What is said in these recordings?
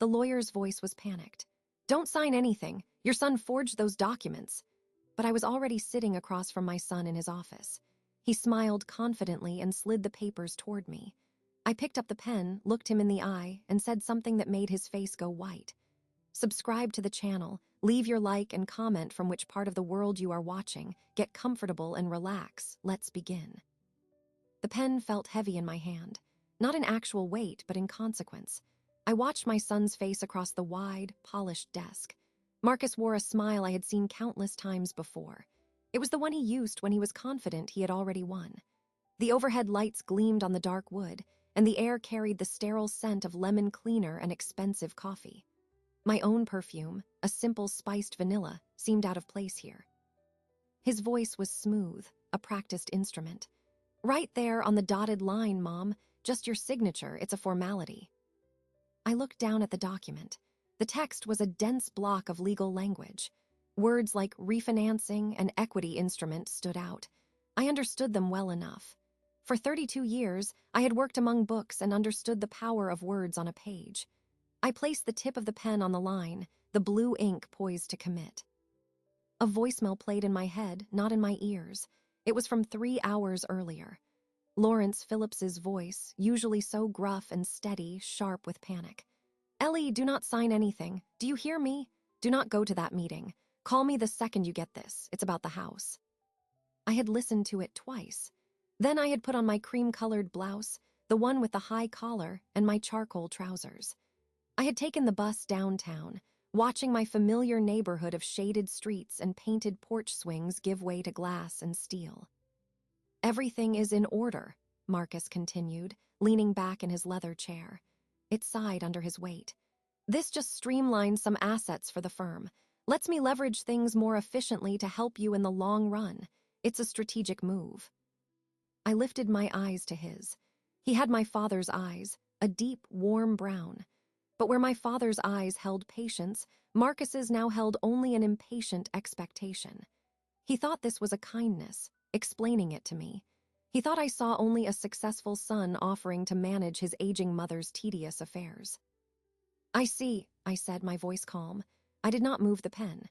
The lawyer's voice was panicked. "Don't sign anything. Your son forged those documents." But I was already sitting across from my son in his office. He smiled confidently and slid the papers toward me. I picked up the pen, looked him in the eye, and said something that made his face go white. "Subscribe to the channel, leave your like and comment from which part of the world you are watching, get comfortable and relax, let's begin." The pen felt heavy in my hand, not in actual weight, but in consequence. I watched my son's face across the wide, polished desk. Marcus wore a smile I had seen countless times before. It was the one he used when he was confident he had already won. The overhead lights gleamed on the dark wood, and the air carried the sterile scent of lemon cleaner and expensive coffee. My own perfume, a simple spiced vanilla, seemed out of place here. His voice was smooth, a practiced instrument. "Right there on the dotted line, Mom. Just your signature, it's a formality." I looked down at the document. The text was a dense block of legal language. Words like refinancing and equity instrument stood out. I understood them well enough. For 32 years, I had worked among books and understood the power of words on a page. I placed the tip of the pen on the line, the blue ink poised to commit. A voicemail played in my head, not in my ears. It was from 3 hours earlier. Lawrence Phillips's voice, usually so gruff and steady, sharp with panic. "Ellie, do not sign anything. Do you hear me? Do not go to that meeting. Call me the second you get this. It's about the house." I had listened to it twice. Then I had put on my cream-colored blouse, the one with the high collar, and my charcoal trousers. I had taken the bus downtown, watching my familiar neighborhood of shaded streets and painted porch swings give way to glass and steel. "Everything is in order," Marcus continued, leaning back in his leather chair. It sighed under his weight. "This just streamlines some assets for the firm. Lets me leverage things more efficiently to help you in the long run. It's a strategic move." I lifted my eyes to his. He had my father's eyes, a deep, warm brown. But where my father's eyes held patience, Marcus's now held only an impatient expectation. He thought this was a kindness, explaining it to me. He thought I saw only a successful son offering to manage his aging mother's tedious affairs. "I see," I said, my voice calm. I did not move the pen.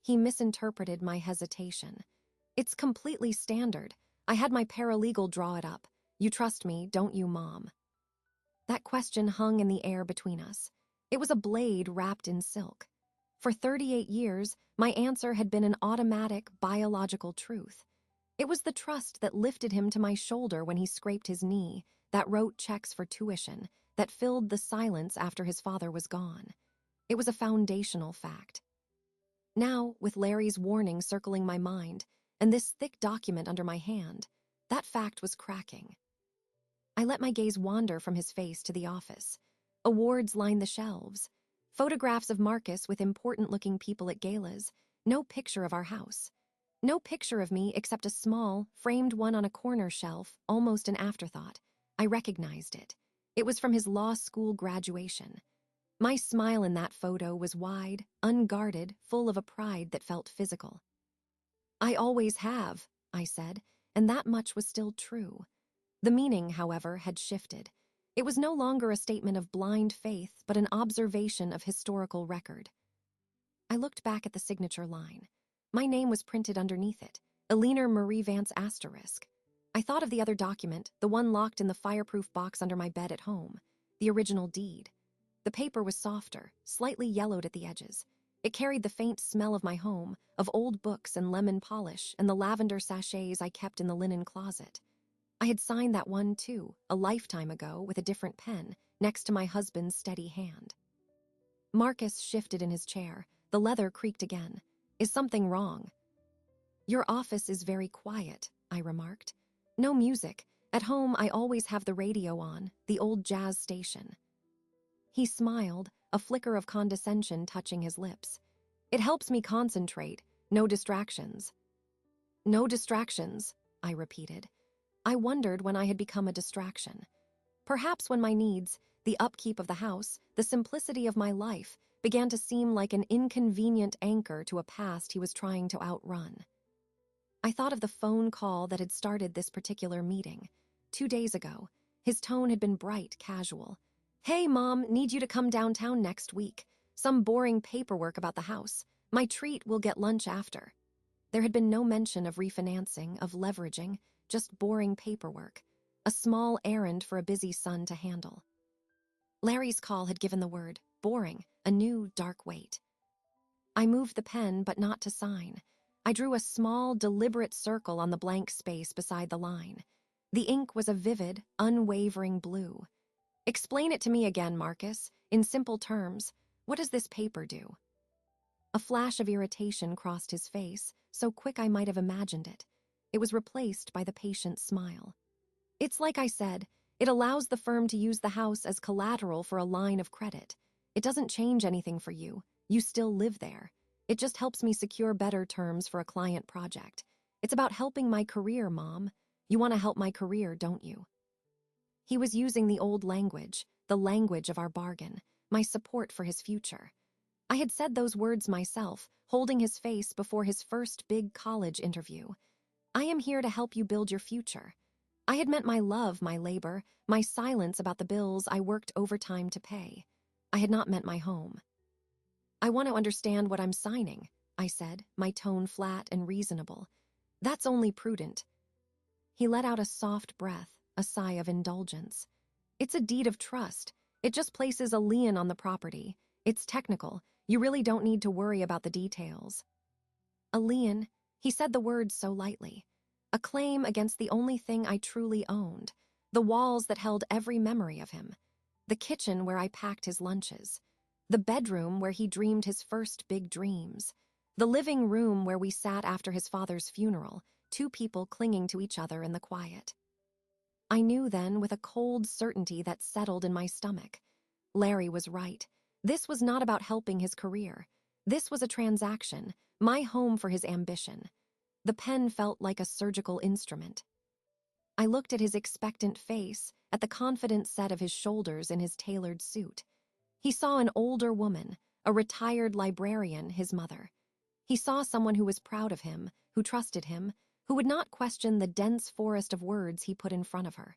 He misinterpreted my hesitation. "It's completely standard. I had my paralegal draw it up. You trust me, don't you, Mom?" That question hung in the air between us. It was a blade wrapped in silk. For 38 years, my answer had been an automatic, biological truth. It was the trust that lifted him to my shoulder when he scraped his knee, that wrote checks for tuition, that filled the silence after his father was gone. It was a foundational fact. Now, with Larry's warning circling my mind, and this thick document under my hand, that fact was cracking. I let my gaze wander from his face to the office. Awards lined the shelves. Photographs of Marcus with important-looking people at galas. No picture of our house. No picture of me except a small, framed one on a corner shelf, almost an afterthought. I recognized it. It was from his law school graduation. My smile in that photo was wide, unguarded, full of a pride that felt physical. "I always have," I said, and that much was still true. The meaning, however, had shifted. It was no longer a statement of blind faith, but an observation of historical record. I looked back at the signature line. My name was printed underneath it, Eleanor Marie Vance ***. I thought of the other document, the one locked in the fireproof box under my bed at home, the original deed. The paper was softer, slightly yellowed at the edges. It carried the faint smell of my home, of old books and lemon polish and the lavender sachets I kept in the linen closet. I had signed that one, too, a lifetime ago, with a different pen, next to my husband's steady hand. Marcus shifted in his chair. The leather creaked again. "Is something wrong?" "Your office is very quiet," I remarked. "No music. At home, I always have the radio on, the old jazz station." He smiled, a flicker of condescension touching his lips. "It helps me concentrate. No distractions." "No distractions," I repeated. I wondered when I had become a distraction. Perhaps when my needs, the upkeep of the house, the simplicity of my life, began to seem like an inconvenient anchor to a past he was trying to outrun. I thought of the phone call that had started this particular meeting. 2 days ago, his tone had been bright, casual. Hey, Mom, need you to come downtown next week. Some boring paperwork about the house. My treat will get lunch after. There had been no mention of refinancing, of leveraging, just boring paperwork. A small errand for a busy son to handle. Larry's call had given the word, boring, a new, dark weight. I moved the pen, but not to sign. I drew a small, deliberate circle on the blank space beside the line. The ink was a vivid, unwavering blue. Explain it to me again, Marcus. In simple terms, what does this paper do? A flash of irritation crossed his face, so quick I might have imagined it. It was replaced by the patient smile. It's like I said, it allows the firm to use the house as collateral for a line of credit. It doesn't change anything for you. You still live there. It just helps me secure better terms for a client project. It's about helping my career, Mom. You want to help my career, don't you? He was using the old language, the language of our bargain, my support for his future. I had said those words myself, holding his face before his first big college interview. I am here to help you build your future. I had meant my love, my labor, my silence about the bills I worked overtime to pay. I had not meant my home. I want to understand what I'm signing, I said, my tone flat and reasonable. That's only prudent. He let out a soft breath, a sigh of indulgence. It's a deed of trust. It just places a lien on the property. It's technical. You really don't need to worry about the details. A lien, he said the words so lightly. A claim against the only thing I truly owned, the walls that held every memory of him, the kitchen where I packed his lunches, the bedroom where he dreamed his first big dreams, the living room where we sat after his father's funeral, two people clinging to each other in the quiet. I knew then with a cold certainty that settled in my stomach. Larry was right. This was not about helping his career. This was a transaction, my home for his ambition. The pen felt like a surgical instrument. I looked at his expectant face, at the confident set of his shoulders in his tailored suit. He saw an older woman, a retired librarian, his mother. He saw someone who was proud of him, who trusted him, who would not question the dense forest of words he put in front of her.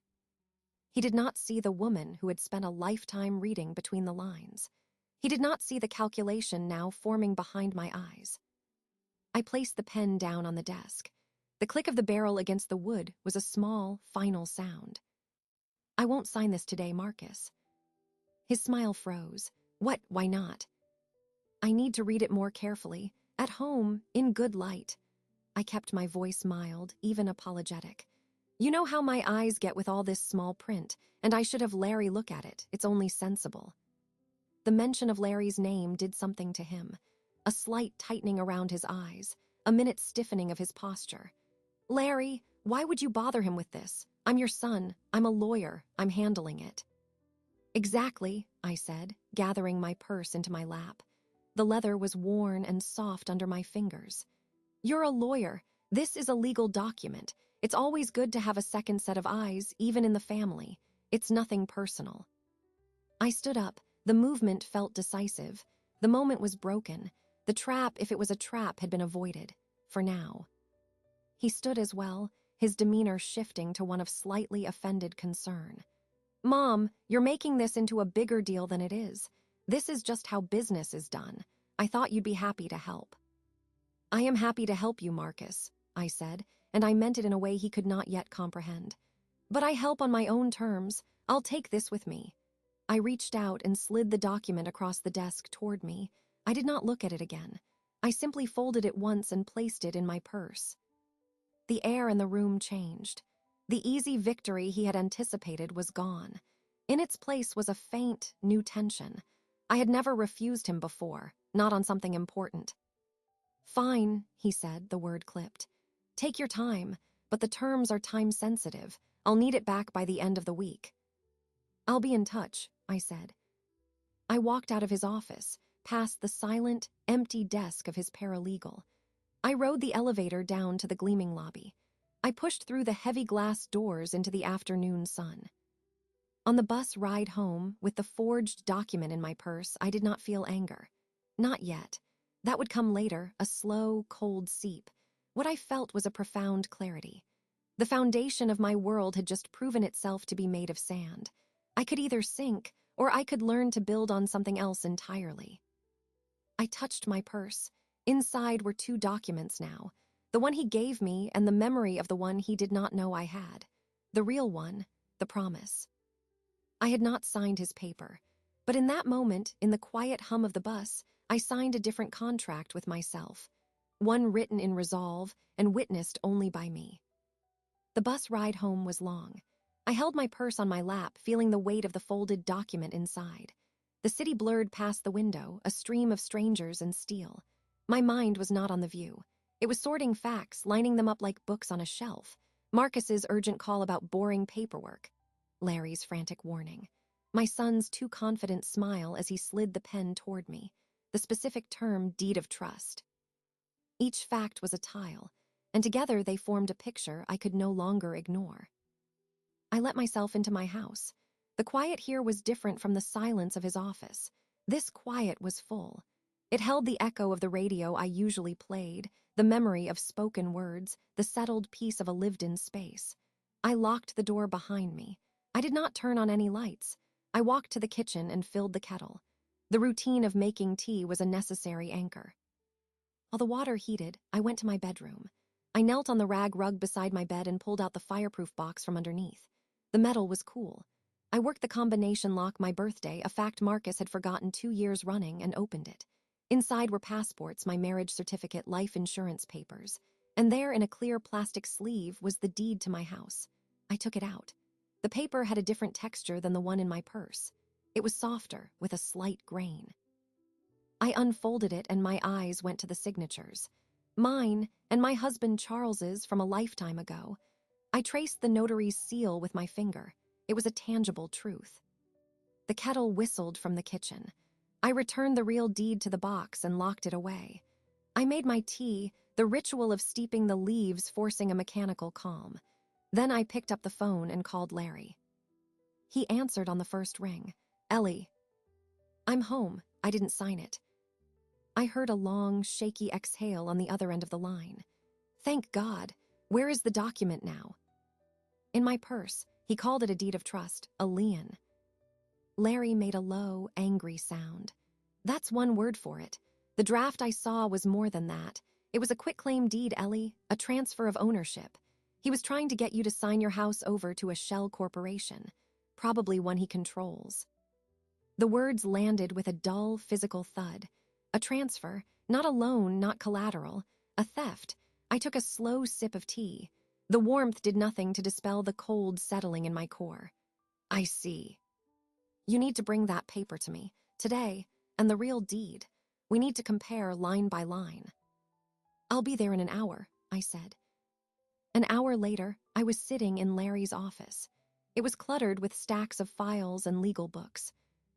He did not see the woman who had spent a lifetime reading between the lines. He did not see the calculation now forming behind my eyes. I placed the pen down on the desk. The click of the barrel against the wood was a small, final sound. I won't sign this today, Marcus. His smile froze. What? Why not? I need to read it more carefully, at home, in good light. I kept my voice mild, even apologetic. You know how my eyes get with all this small print, and I should have Larry look at it. It's only sensible. The mention of Larry's name did something to him. A slight tightening around his eyes, a minute stiffening of his posture. Larry, why would you bother him with this? I'm your son. I'm a lawyer. I'm handling it. Exactly, I said, gathering my purse into my lap. The leather was worn and soft under my fingers. You're a lawyer. This is a legal document. It's always good to have a second set of eyes, even in the family. It's nothing personal. I stood up. The movement felt decisive. The moment was broken. The trap, if it was a trap, had been avoided. For now. He stood as well, his demeanor shifting to one of slightly offended concern. Mom, you're making this into a bigger deal than it is. This is just how business is done. I thought you'd be happy to help. I am happy to help you, Marcus, I said, and I meant it in a way he could not yet comprehend. But I help on my own terms. I'll take this with me. I reached out and slid the document across the desk toward me. I did not look at it again. I simply folded it once and placed it in my purse. The air in the room changed. The easy victory he had anticipated was gone. In its place was a faint, new tension. I had never refused him before, not on something important. Fine, he said, the word clipped. Take your time, but the terms are time-sensitive. I'll need it back by the end of the week. I'll be in touch, I said. I walked out of his office, past the silent, empty desk of his paralegal. I rode the elevator down to the gleaming lobby. I pushed through the heavy glass doors into the afternoon sun. On the bus ride home, with the forged document in my purse, I did not feel anger. Not yet. That would come later, a slow, cold seep. What I felt was a profound clarity. The foundation of my world had just proven itself to be made of sand. I could either sink or I could learn to build on something else entirely. I touched my purse. Inside were 2 documents now, the one he gave me and the memory of the one he did not know I had. The real one, the promise. I had not signed his paper, but in that moment, in the quiet hum of the bus, I signed a different contract with myself, one written in resolve and witnessed only by me. The bus ride home was long. I held my purse on my lap, feeling the weight of the folded document inside. The city blurred past the window, a stream of strangers and steel. My mind was not on the view. It was sorting facts, lining them up like books on a shelf. Marcus's urgent call about boring paperwork. Larry's frantic warning. My son's too confident smile as he slid the pen toward me. The specific term, deed of trust. Each fact was a tile, and together they formed a picture I could no longer ignore. I let myself into my house. The quiet here was different from the silence of his office. This quiet was full. It held the echo of the radio I usually played, the memory of spoken words, the settled peace of a lived-in space. I locked the door behind me. I did not turn on any lights. I walked to the kitchen and filled the kettle. The routine of making tea was a necessary anchor. While the water heated, I went to my bedroom. I knelt on the rag rug beside my bed and pulled out the fireproof box from underneath. The metal was cool. I worked the combination lock my birthday, a fact Marcus had forgotten 2 years running, and opened it. Inside were passports, my marriage certificate, life insurance papers. And there, in a clear plastic sleeve, was the deed to my house. I took it out. The paper had a different texture than the one in my purse. It was softer, with a slight grain. I unfolded it and my eyes went to the signatures. Mine and my husband Charles's from a lifetime ago. I traced the notary's seal with my finger. It was a tangible truth. The kettle whistled from the kitchen. I returned the real deed to the box and locked it away. I made my tea, the ritual of steeping the leaves forcing a mechanical calm. Then I picked up the phone and called Larry. He answered on the first ring. "Ellie." "I'm home. I didn't sign it." I heard a long, shaky exhale on the other end of the line. "Thank God. Where is the document now?" "In my purse." He called it a deed of trust, a lien. Larry made a low, angry sound. "That's one word for it. The draft I saw was more than that. It was a quitclaim deed, Ellie, a transfer of ownership. He was trying to get you to sign your house over to a shell corporation, probably one he controls." The words landed with a dull, physical thud. A transfer, not a loan, not collateral, a theft. I took a slow sip of tea. The warmth did nothing to dispel the cold settling in my core. "I see. You need to bring that paper to me, today, and the real deed. We need to compare line by line." "I'll be there in an hour," I said. An hour later, I was sitting in Larry's office. It was cluttered with stacks of files and legal books.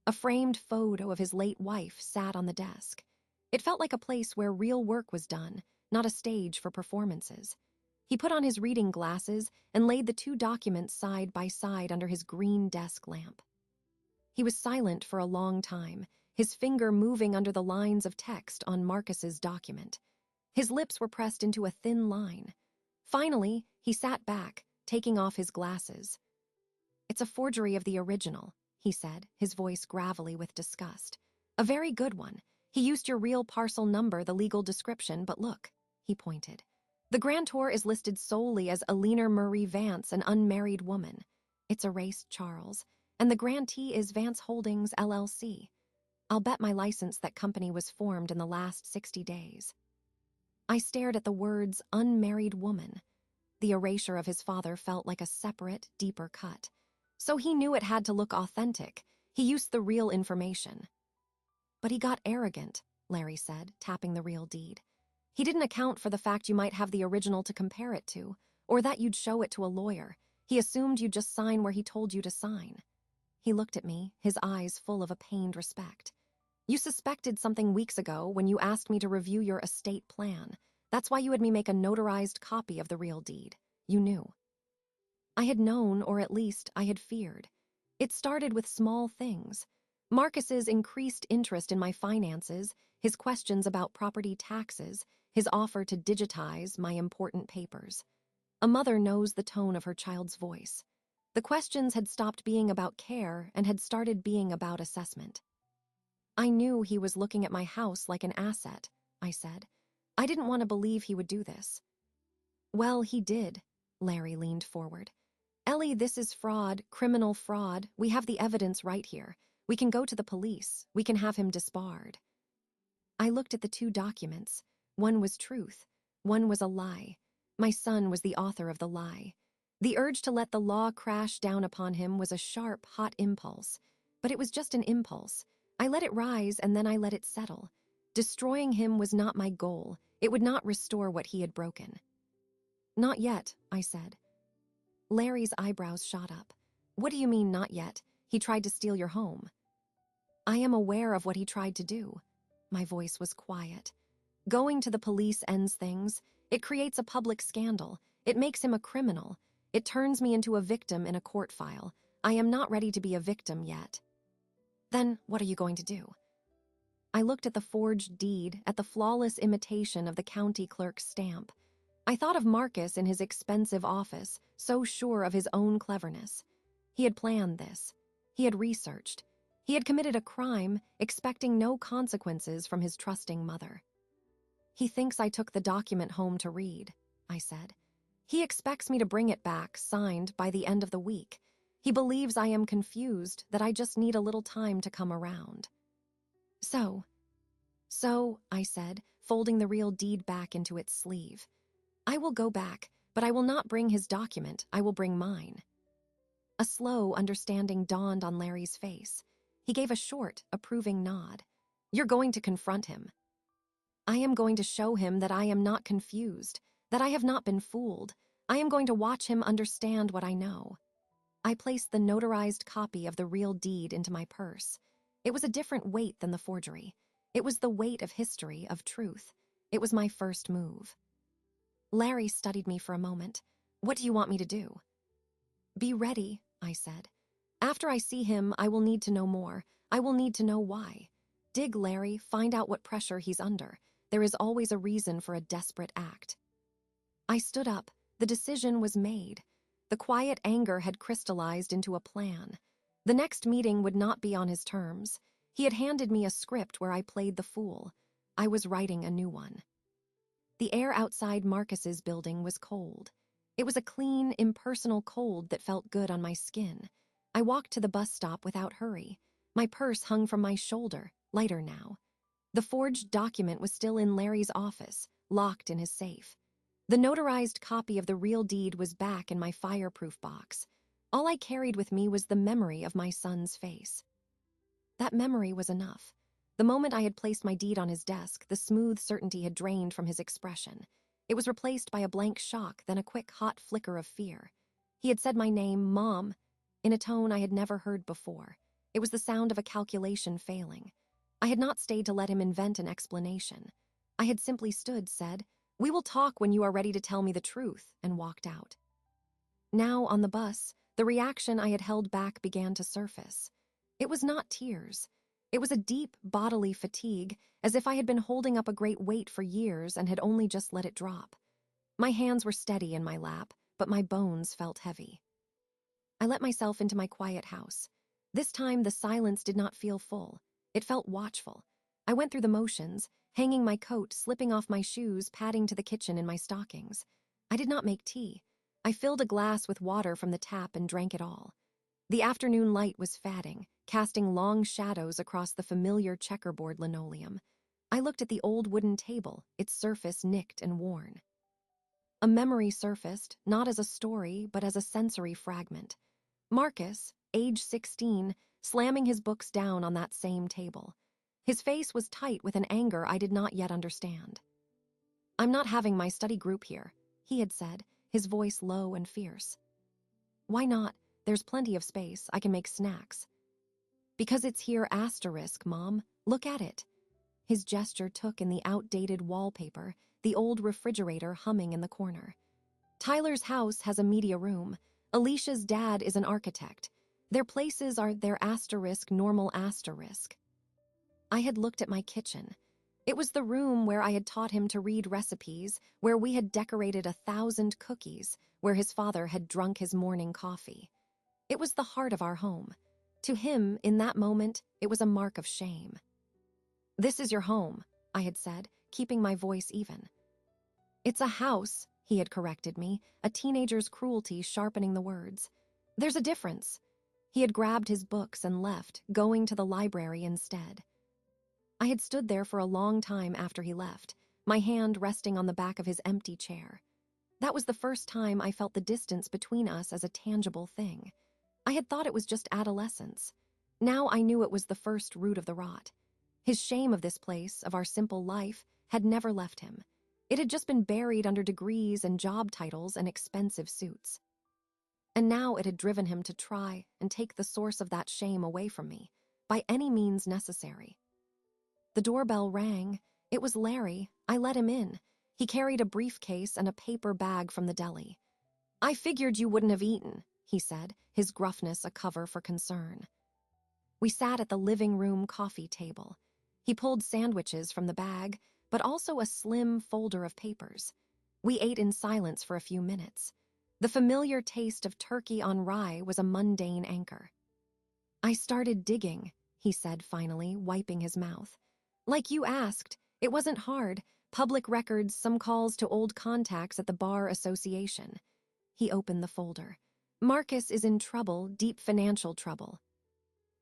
A framed photo of his late wife sat on the desk. It felt like a place where real work was done, not a stage for performances. He put on his reading glasses and laid the 2 documents side by side under his green desk lamp. He was silent for a long time, his finger moving under the lines of text on Marcus's document. His lips were pressed into a thin line. Finally, he sat back, taking off his glasses. "It's a forgery of the original," he said, his voice gravelly with disgust. "A very good one. He used your real parcel number, the legal description, but look," he pointed. "The grantor is listed solely as Alina Marie Vance, an unmarried woman. It's erased Charles, and the grantee is Vance Holdings, LLC. I'll bet my license that company was formed in the last 60 days. I stared at the words unmarried woman. The erasure of his father felt like a separate, deeper cut. So he knew it had to look authentic. He used the real information. "But he got arrogant," Larry said, tapping the real deed. "He didn't account for the fact you might have the original to compare it to, or that you'd show it to a lawyer. He assumed you'd just sign where he told you to sign." He looked at me, his eyes full of a pained respect. "You suspected something weeks ago when you asked me to review your estate plan. That's why you had me make a notarized copy of the real deed. You knew." I had known, or at least I had feared. It started with small things. Marcus's increased interest in my finances, his questions about property taxes, his offer to digitize my important papers. A mother knows the tone of her child's voice. The questions had stopped being about care and had started being about assessment. I knew he was looking at my house like an asset, I said. I didn't want to believe he would do this. Well, he did, Larry leaned forward. Ellie, this is fraud, criminal fraud. We have the evidence right here. We can go to the police. We can have him disbarred. I looked at the two documents. One was truth. One was a lie. My son was the author of the lie. The urge to let the law crash down upon him was a sharp, hot impulse. But it was just an impulse. I let it rise and then I let it settle. Destroying him was not my goal. It would not restore what he had broken. Not yet, I said. Larry's eyebrows shot up. What do you mean, not yet? He tried to steal your home. I am aware of what he tried to do. My voice was quiet. Going to the police ends things. It creates a public scandal. It makes him a criminal. It turns me into a victim in a court file. I am not ready to be a victim yet. Then what are you going to do? I looked at the forged deed, at the flawless imitation of the county clerk's stamp. I thought of Marcus in his expensive office, so sure of his own cleverness. He had planned this. He had researched. He had committed a crime, expecting no consequences from his trusting mother. He thinks I took the document home to read, I said. He expects me to bring it back, signed, by the end of the week. He believes I am confused, that I just need a little time to come around. So, I said, folding the real deed back into its sleeve. I will go back, but I will not bring his document, I will bring mine. A slow understanding dawned on Larry's face. He gave a short, approving nod. You're going to confront him. I am going to show him that I am not confused, that I have not been fooled. I am going to watch him understand what I know. I placed the notarized copy of the real deed into my purse. It was a different weight than the forgery. It was the weight of history, of truth. It was my first move. Larry studied me for a moment. What do you want me to do? Be ready, I said. After I see him, I will need to know more. I will need to know why. Dig Larry, find out what pressure he's under. There is always a reason for a desperate act. I stood up. The decision was made. The quiet anger had crystallized into a plan. The next meeting would not be on his terms. He had handed me a script where I played the fool. I was writing a new one. The air outside Marcus's building was cold. It was a clean, impersonal cold that felt good on my skin. I walked to the bus stop without hurry. My purse hung from my shoulder, lighter now. The forged document was still in Larry's office, locked in his safe. The notarized copy of the real deed was back in my fireproof box. All I carried with me was the memory of my son's face. That memory was enough. The moment I had placed my deed on his desk, the smooth certainty had drained from his expression. It was replaced by a blank shock, then a quick, hot flicker of fear. He had said my name, Mom, in a tone I had never heard before. It was the sound of a calculation failing. I had not stayed to let him invent an explanation. I had simply stood, said, "We will talk when you are ready to tell me the truth," and walked out. Now, on the bus, the reaction I had held back began to surface. It was not tears. It was a deep bodily fatigue, as if I had been holding up a great weight for years and had only just let it drop. My hands were steady in my lap, but my bones felt heavy. I let myself into my quiet house. This time the silence did not feel full. It felt watchful. I went through the motions, hanging my coat, slipping off my shoes, padding to the kitchen in my stockings. I did not make tea. I filled a glass with water from the tap and drank it all. The afternoon light was fading, casting long shadows across the familiar checkerboard linoleum. I looked at the old wooden table, its surface nicked and worn. A memory surfaced, not as a story, but as a sensory fragment. Marcus, age 16, slamming his books down on that same table. His face was tight with an anger I did not yet understand. "I'm not having my study group here," he had said, his voice low and fierce. "Why not? There's plenty of space. I can make snacks." "Because it's here asterisk, Mom. Look at it." His gesture took in the outdated wallpaper, the old refrigerator humming in the corner. "Tyler's house has a media room. Alicia's dad is an architect. Their places are their asterisk normal asterisk." I had looked at my kitchen. It was the room where I had taught him to read recipes, where we had decorated 1,000 cookies, where his father had drunk his morning coffee. It was the heart of our home. To him, in that moment, it was a mark of shame. "This is your home," I had said, keeping my voice even. "It's a house," he had corrected me, a teenager's cruelty sharpening the words. "There's a difference." He had grabbed his books and left, going to the library instead. I had stood there for a long time after he left, my hand resting on the back of his empty chair. That was the first time I felt the distance between us as a tangible thing. I had thought it was just adolescence. Now I knew it was the first root of the rot. His shame of this place, of our simple life, had never left him. It had just been buried under degrees and job titles and expensive suits. And now it had driven him to try and take the source of that shame away from me, by any means necessary. The doorbell rang. It was Larry. I let him in. He carried a briefcase and a paper bag from the deli. "I figured you wouldn't have eaten," he said, his gruffness a cover for concern. We sat at the living room coffee table. He pulled sandwiches from the bag, but also a slim folder of papers. We ate in silence for a few minutes. The familiar taste of turkey on rye was a mundane anchor. "I started digging," he said finally, wiping his mouth. "Like you asked, it wasn't hard. Public records, some calls to old contacts at the Bar Association." He opened the folder. "Marcus is in trouble, deep financial trouble."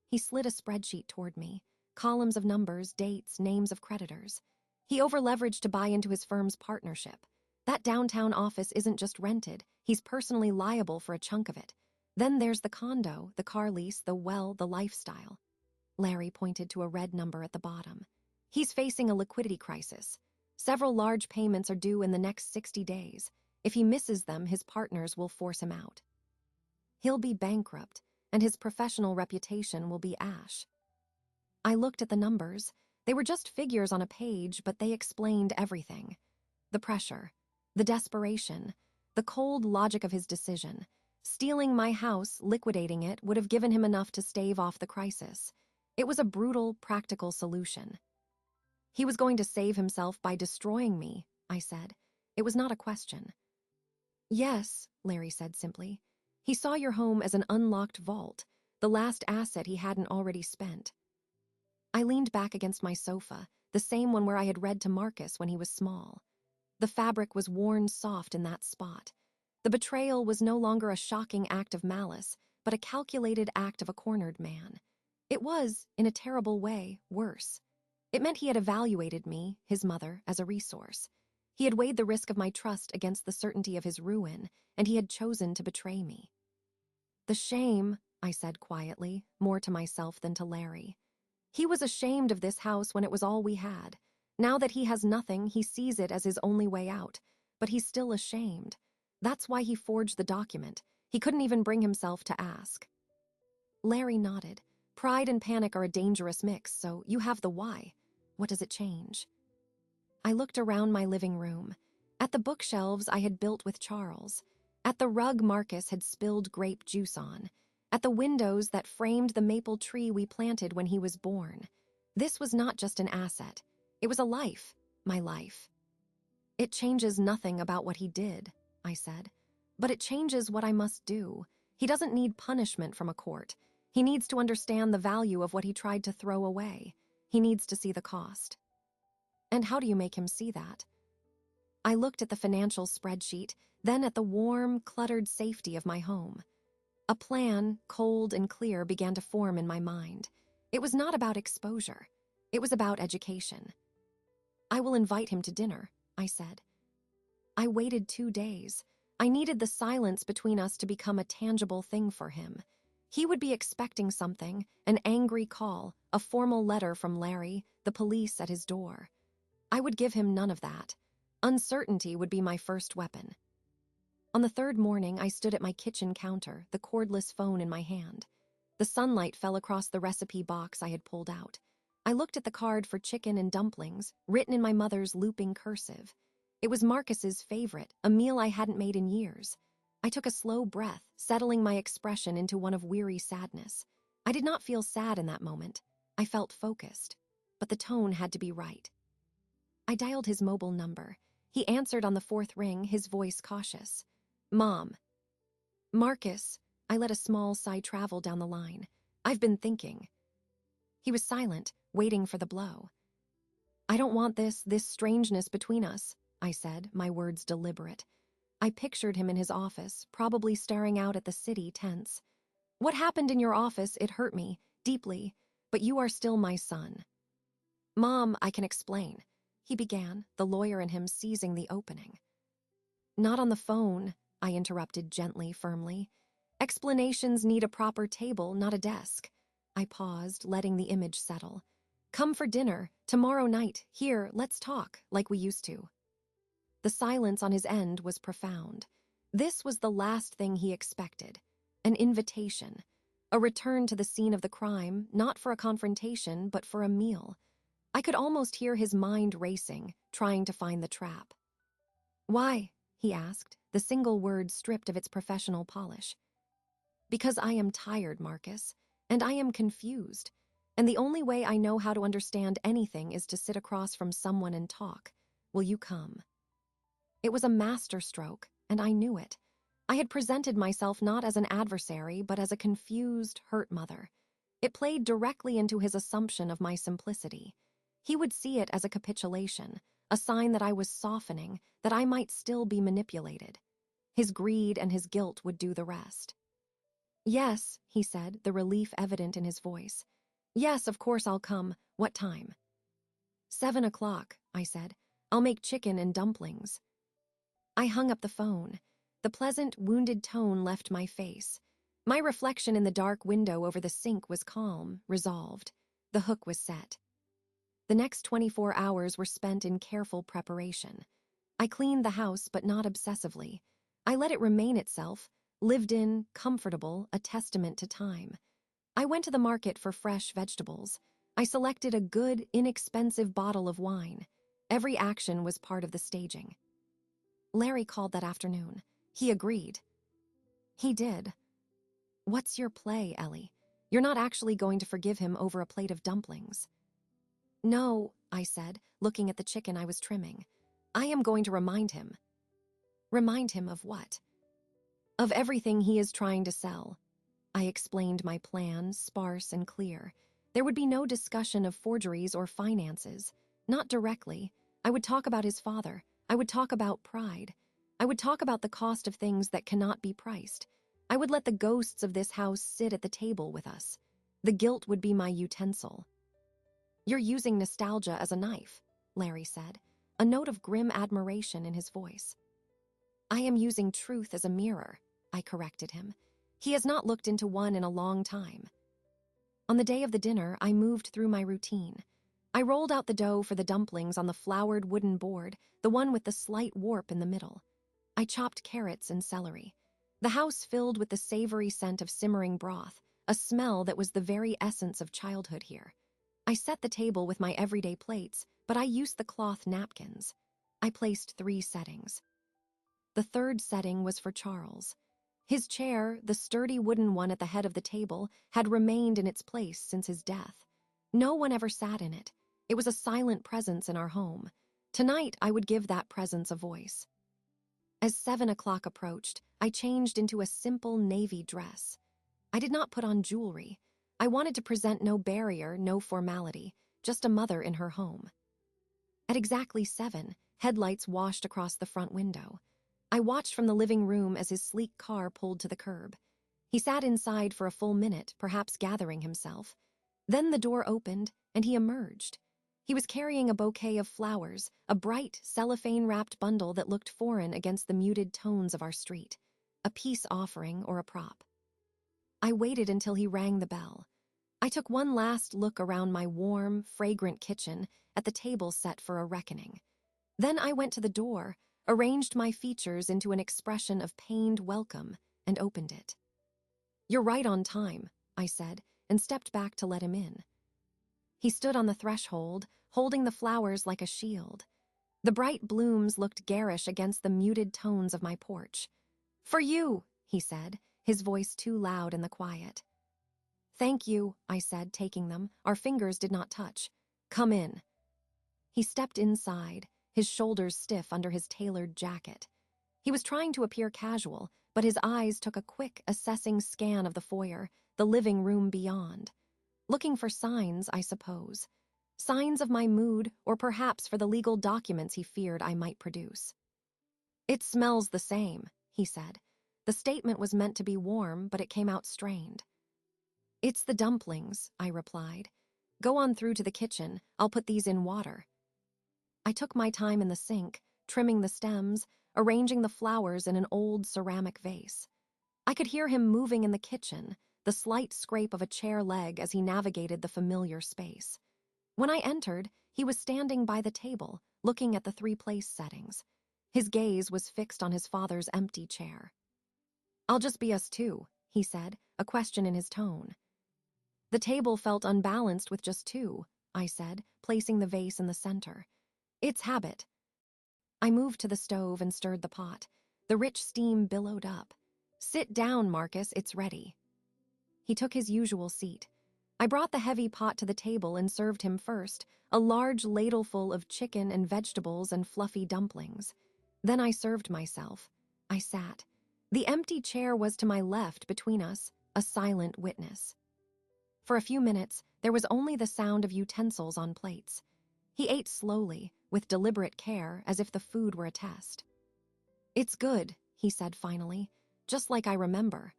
He slid a spreadsheet toward me. Columns of numbers, dates, names of creditors. He overleveraged to buy into his firm's partnership. That downtown office isn't just rented. He's personally liable for a chunk of it. Then there's the condo, the car lease, the lifestyle. Larry pointed to a red number at the bottom. "He's facing a liquidity crisis. Several large payments are due in the next 60 days. If he misses them, his partners will force him out. He'll be bankrupt, and his professional reputation will be ash." I looked at the numbers. They were just figures on a page, but they explained everything. The pressure, the desperation, the cold logic of his decision. Stealing my house, liquidating it, would have given him enough to stave off the crisis. It was a brutal, practical solution. "He was going to save himself by destroying me," I said. It was not a question. "Yes," Larry said simply. "He saw your home as an unlocked vault, the last asset he hadn't already spent." I leaned back against my sofa, the same one where I had read to Marcus when he was small. The fabric was worn soft in that spot. The betrayal was no longer a shocking act of malice, but a calculated act of a cornered man. It was, in a terrible way, worse. It meant he had evaluated me, his mother, as a resource. He had weighed the risk of my trust against the certainty of his ruin, and he had chosen to betray me. "The shame," I said quietly, more to myself than to Larry. "He was ashamed of this house when it was all we had. Now that he has nothing, he sees it as his only way out. But he's still ashamed. That's why he forged the document. He couldn't even bring himself to ask." Larry nodded. "Pride and panic are a dangerous mix, so you have the why. What does it change?" I looked around my living room. At the bookshelves I had built with Charles. At the rug Marcus had spilled grape juice on. At the windows that framed the maple tree we planted when he was born. This was not just an asset. It was a life, my life. "It changes nothing about what he did," I said. "But it changes what I must do. He doesn't need punishment from a court. He needs to understand the value of what he tried to throw away. He needs to see the cost." "And how do you make him see that?" I looked at the financial spreadsheet, then at the warm, cluttered safety of my home. A plan, cold and clear, began to form in my mind. It was not about exposure. It was about education. "I will invite him to dinner," I said. I waited 2 days. I needed the silence between us to become a tangible thing for him. He would be expecting something, an angry call, a formal letter from Larry, the police at his door. I would give him none of that. Uncertainty would be my first weapon. On the third morning, I stood at my kitchen counter, the cordless phone in my hand. The sunlight fell across the recipe box I had pulled out. I looked at the card for chicken and dumplings, written in my mother's looping cursive. It was Marcus's favorite, a meal I hadn't made in years. I took a slow breath, settling my expression into one of weary sadness. I did not feel sad in that moment. I felt focused. But the tone had to be right. I dialed his mobile number. He answered on the fourth ring, his voice cautious. "Mom." "Marcus, I let a small sigh travel down the line. I've been thinking. He was silent, waiting for the blow. I don't want this strangeness between us, I said, my words deliberate. I pictured him in his office, probably staring out at the city, tense. What happened in your office, it hurt me, deeply, but you are still my son. Mom, I can explain, he began, the lawyer in him seizing the opening. Not on the phone, I interrupted gently, firmly. Explanations need a proper table, not a desk. I paused, letting the image settle. Come for dinner, tomorrow night, here, let's talk, like we used to. The silence on his end was profound. This was the last thing he expected. An invitation. A return to the scene of the crime, not for a confrontation, but for a meal. I could almost hear his mind racing, trying to find the trap. Why? He asked, the single word stripped of its professional polish. Because I am tired, Marcus, and I am confused, and the only way I know how to understand anything is to sit across from someone and talk. Will you come? It was a masterstroke, and I knew it. I had presented myself not as an adversary, but as a confused, hurt mother. It played directly into his assumption of my simplicity. He would see it as a capitulation, a sign that I was softening, that I might still be manipulated. His greed and his guilt would do the rest. Yes, he said, the relief evident in his voice. Yes, of course I'll come. What time? 7 o'clock, I said. I'll make chicken and dumplings. I hung up the phone. The pleasant, wounded tone left my face. My reflection in the dark window over the sink was calm, resolved. The hook was set. The next 24 hours were spent in careful preparation. I cleaned the house, but not obsessively. I let it remain itself, lived in, comfortable, a testament to time. I went to the market for fresh vegetables. I selected a good, inexpensive bottle of wine. Every action was part of the staging. Larry called that afternoon. He agreed. He did. What's your play, Ellie? You're not actually going to forgive him over a plate of dumplings. No, I said, looking at the chicken I was trimming. I am going to remind him. Remind him of what? Of everything he is trying to sell. I explained my plan, sparse and clear. There would be no discussion of forgeries or finances. Not directly. I would talk about his father. I would talk about pride. I would talk about the cost of things that cannot be priced. I would let the ghosts of this house sit at the table with us. The guilt would be my utensil. You're using nostalgia as a knife, Larry said, a note of grim admiration in his voice. I am using truth as a mirror, I corrected him. He has not looked into one in a long time. On the day of the dinner, I moved through my routine. I rolled out the dough for the dumplings on the floured wooden board, the one with the slight warp in the middle. I chopped carrots and celery. The house filled with the savory scent of simmering broth, a smell that was the very essence of childhood here. I set the table with my everyday plates, but I used the cloth napkins. I placed 3 settings. The third setting was for Charles. His chair, the sturdy wooden one at the head of the table, had remained in its place since his death. No one ever sat in it. It was a silent presence in our home. Tonight, I would give that presence a voice. As 7 o'clock approached, I changed into a simple navy dress. I did not put on jewelry. I wanted to present no barrier, no formality, just a mother in her home. At exactly 7, headlights washed across the front window. I watched from the living room as his sleek car pulled to the curb. He sat inside for a full minute, perhaps gathering himself. Then the door opened, and he emerged. He was carrying a bouquet of flowers, a bright, cellophane-wrapped bundle that looked foreign against the muted tones of our street. A peace offering or a prop. I waited until he rang the bell. I took one last look around my warm, fragrant kitchen at the table set for a reckoning. Then I went to the door, arranged my features into an expression of pained welcome, and opened it. You're right on time, I said, and stepped back to let him in. He stood on the threshold, holding the flowers like a shield. The bright blooms looked garish against the muted tones of my porch. For you, he said, his voice too loud in the quiet. Thank you, I said, taking them. Our fingers did not touch. Come in. He stepped inside, his shoulders stiff under his tailored jacket. He was trying to appear casual, but his eyes took a quick, assessing scan of the foyer, the living room beyond. Looking for signs, I suppose. Signs of my mood, or perhaps for the legal documents he feared I might produce. "It smells the same," he said. The statement was meant to be warm, but it came out strained. "It's the dumplings," I replied. "Go on through to the kitchen. I'll put these in water." I took my time in the sink, trimming the stems, arranging the flowers in an old ceramic vase. I could hear him moving in the kitchen, the slight scrape of a chair leg as he navigated the familiar space. When I entered, he was standing by the table, looking at the three place settings. His gaze was fixed on his father's empty chair. "I'll just be us two," he said, a question in his tone. "The table felt unbalanced with just two," I said, placing the vase in the center. "It's habit." I moved to the stove and stirred the pot. The rich steam billowed up. "Sit down, Marcus, it's ready." He took his usual seat. I brought the heavy pot to the table and served him first, a large ladleful of chicken and vegetables and fluffy dumplings. Then I served myself. I sat. The empty chair was to my left between us, a silent witness. For a few minutes, there was only the sound of utensils on plates. He ate slowly, with deliberate care, as if the food were a test. "It's good," he said finally, "just like I remember."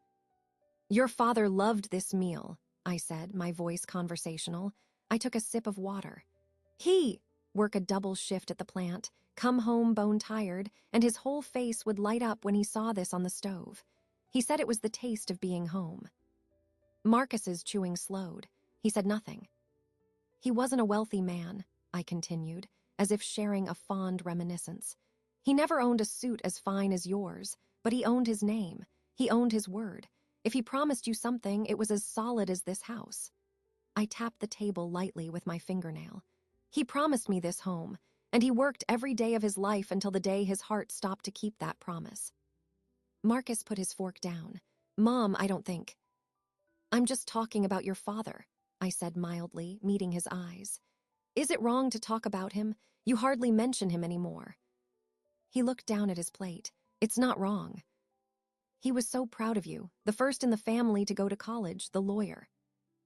"Your father loved this meal," I said, my voice conversational. I took a sip of water. "He work a double shift at the plant, come home bone-tired, and his whole face would light up when he saw this on the stove. He said it was the taste of being home." Marcus's chewing slowed. He said nothing. "He wasn't a wealthy man," I continued, as if sharing a fond reminiscence. "He never owned a suit as fine as yours, but he owned his name. He owned his word. If he promised you something, it was as solid as this house." I tapped the table lightly with my fingernail. "He promised me this home, and he worked every day of his life until the day his heart stopped to keep that promise." Marcus put his fork down. "Mom, I don't think." "I'm just talking about your father," I said mildly, meeting his eyes. "Is it wrong to talk about him? You hardly mention him anymore." He looked down at his plate. "It's not wrong. He was so proud of you, the first in the family to go to college, the lawyer."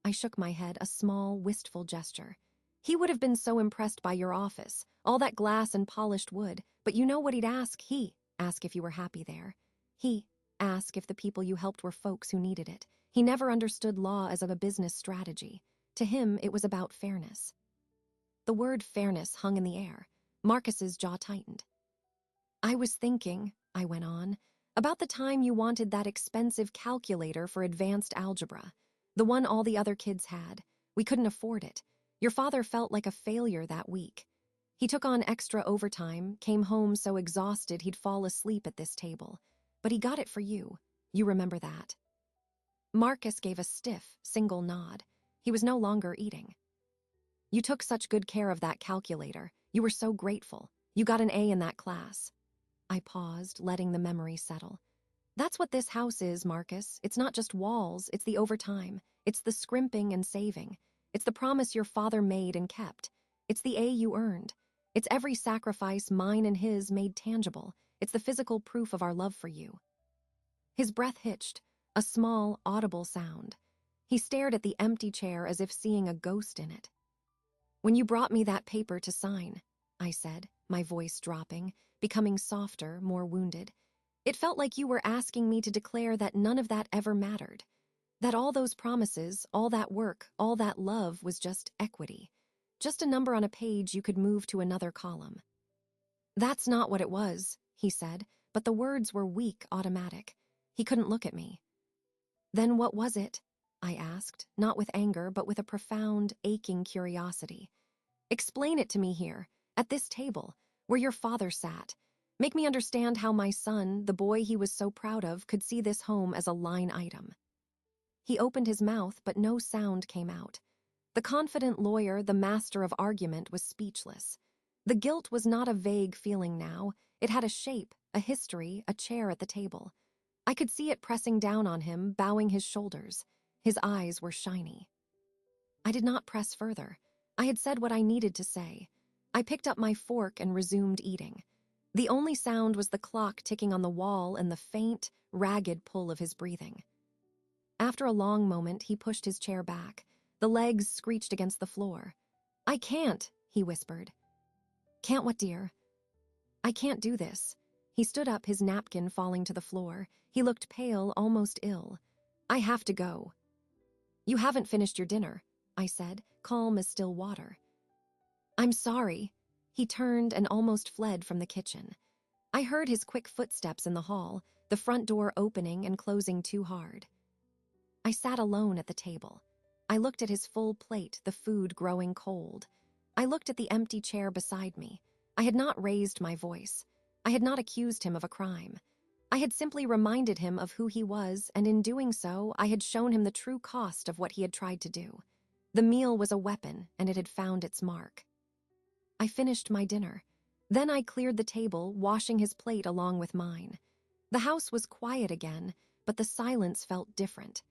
I shook my head, a small, wistful gesture. "He would have been so impressed by your office, all that glass and polished wood, but you know what he'd ask? He ask if you were happy there. He ask if the people you helped were folks who needed it. He never understood law as a business strategy. To him, it was about fairness." The word fairness hung in the air. Marcus's jaw tightened. "I was thinking," I went on, "about the time you wanted that expensive calculator for advanced algebra, the one all the other kids had. We couldn't afford it. Your father felt like a failure that week. He took on extra overtime, came home so exhausted he'd fall asleep at this table. But he got it for you. You remember that?" Marcus gave a stiff, single nod. He was no longer eating. "You took such good care of that calculator. You were so grateful. You got an A in that class." I paused, letting the memory settle. "That's what this house is, Marcus. It's not just walls, it's the overtime. It's the scrimping and saving. It's the promise your father made and kept. It's the A you earned. It's every sacrifice, mine and his, made tangible. It's the physical proof of our love for you." His breath hitched, a small, audible sound. He stared at the empty chair as if seeing a ghost in it. "When you brought me that paper to sign," I said, my voice dropping, becoming softer, more wounded, "it felt like you were asking me to declare that none of that ever mattered. That all those promises, all that work, all that love was just equity. Just a number on a page you could move to another column." "That's not what it was," he said, but the words were weak, automatic. He couldn't look at me. "Then what was it?" I asked, not with anger, but with a profound, aching curiosity. "Explain it to me here, at this table, where your father sat. Make me understand how my son, the boy he was so proud of, could see this home as a line item." He opened his mouth, but no sound came out. The confident lawyer, the master of argument, was speechless. The guilt was not a vague feeling now. It had a shape, a history, a chair at the table. I could see it pressing down on him, bowing his shoulders. His eyes were shiny. I did not press further. I had said what I needed to say. I picked up my fork and resumed eating. The only sound was the clock ticking on the wall and the faint, ragged pull of his breathing. After a long moment, he pushed his chair back. The legs screeched against the floor. "I can't," he whispered. "Can't what, dear?" "I can't do this." He stood up, his napkin falling to the floor. He looked pale, almost ill. "I have to go." "You haven't finished your dinner," I said, calm as still water. "I'm sorry." He turned and almost fled from the kitchen. I heard his quick footsteps in the hall, the front door opening and closing too hard. I sat alone at the table. I looked at his full plate, the food growing cold. I looked at the empty chair beside me. I had not raised my voice. I had not accused him of a crime. I had simply reminded him of who he was, and in doing so, I had shown him the true cost of what he had tried to do. The meal was a weapon, and it had found its mark. I finished my dinner. Then I cleared the table, washing his plate along with mine. The house was quiet again, but the silence felt different.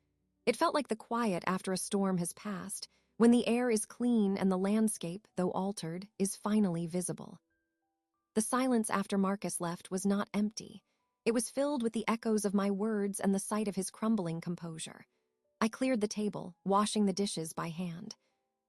It felt like the quiet after a storm has passed, when the air is clean and the landscape, though altered, is finally visible. The silence after Marcus left was not empty. It was filled with the echoes of my words and the sight of his crumbling composure. I cleared the table, washing the dishes by hand.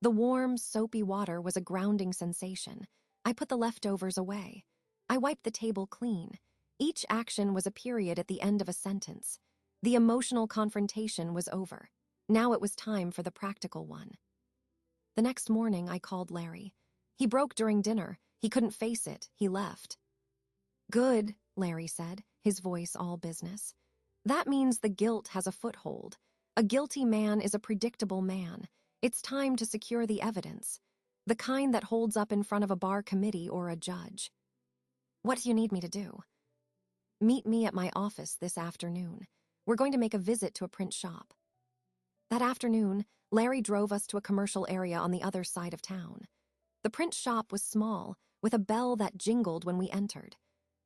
The warm, soapy water was a grounding sensation. I put the leftovers away. I wiped the table clean. Each action was a period at the end of a sentence. The emotional confrontation was over. Now it was time for the practical one. The next morning, I called Larry. He broke during dinner. He couldn't face it. He left. "Good," Larry said, his voice all business. "That means the guilt has a foothold. A guilty man is a predictable man. It's time to secure the evidence, the kind that holds up in front of a bar committee or a judge." "What do you need me to do?" "Meet me at my office this afternoon. We're going to make a visit to a print shop." That afternoon, Larry drove us to a commercial area on the other side of town. The print shop was small, with a bell that jingled when we entered.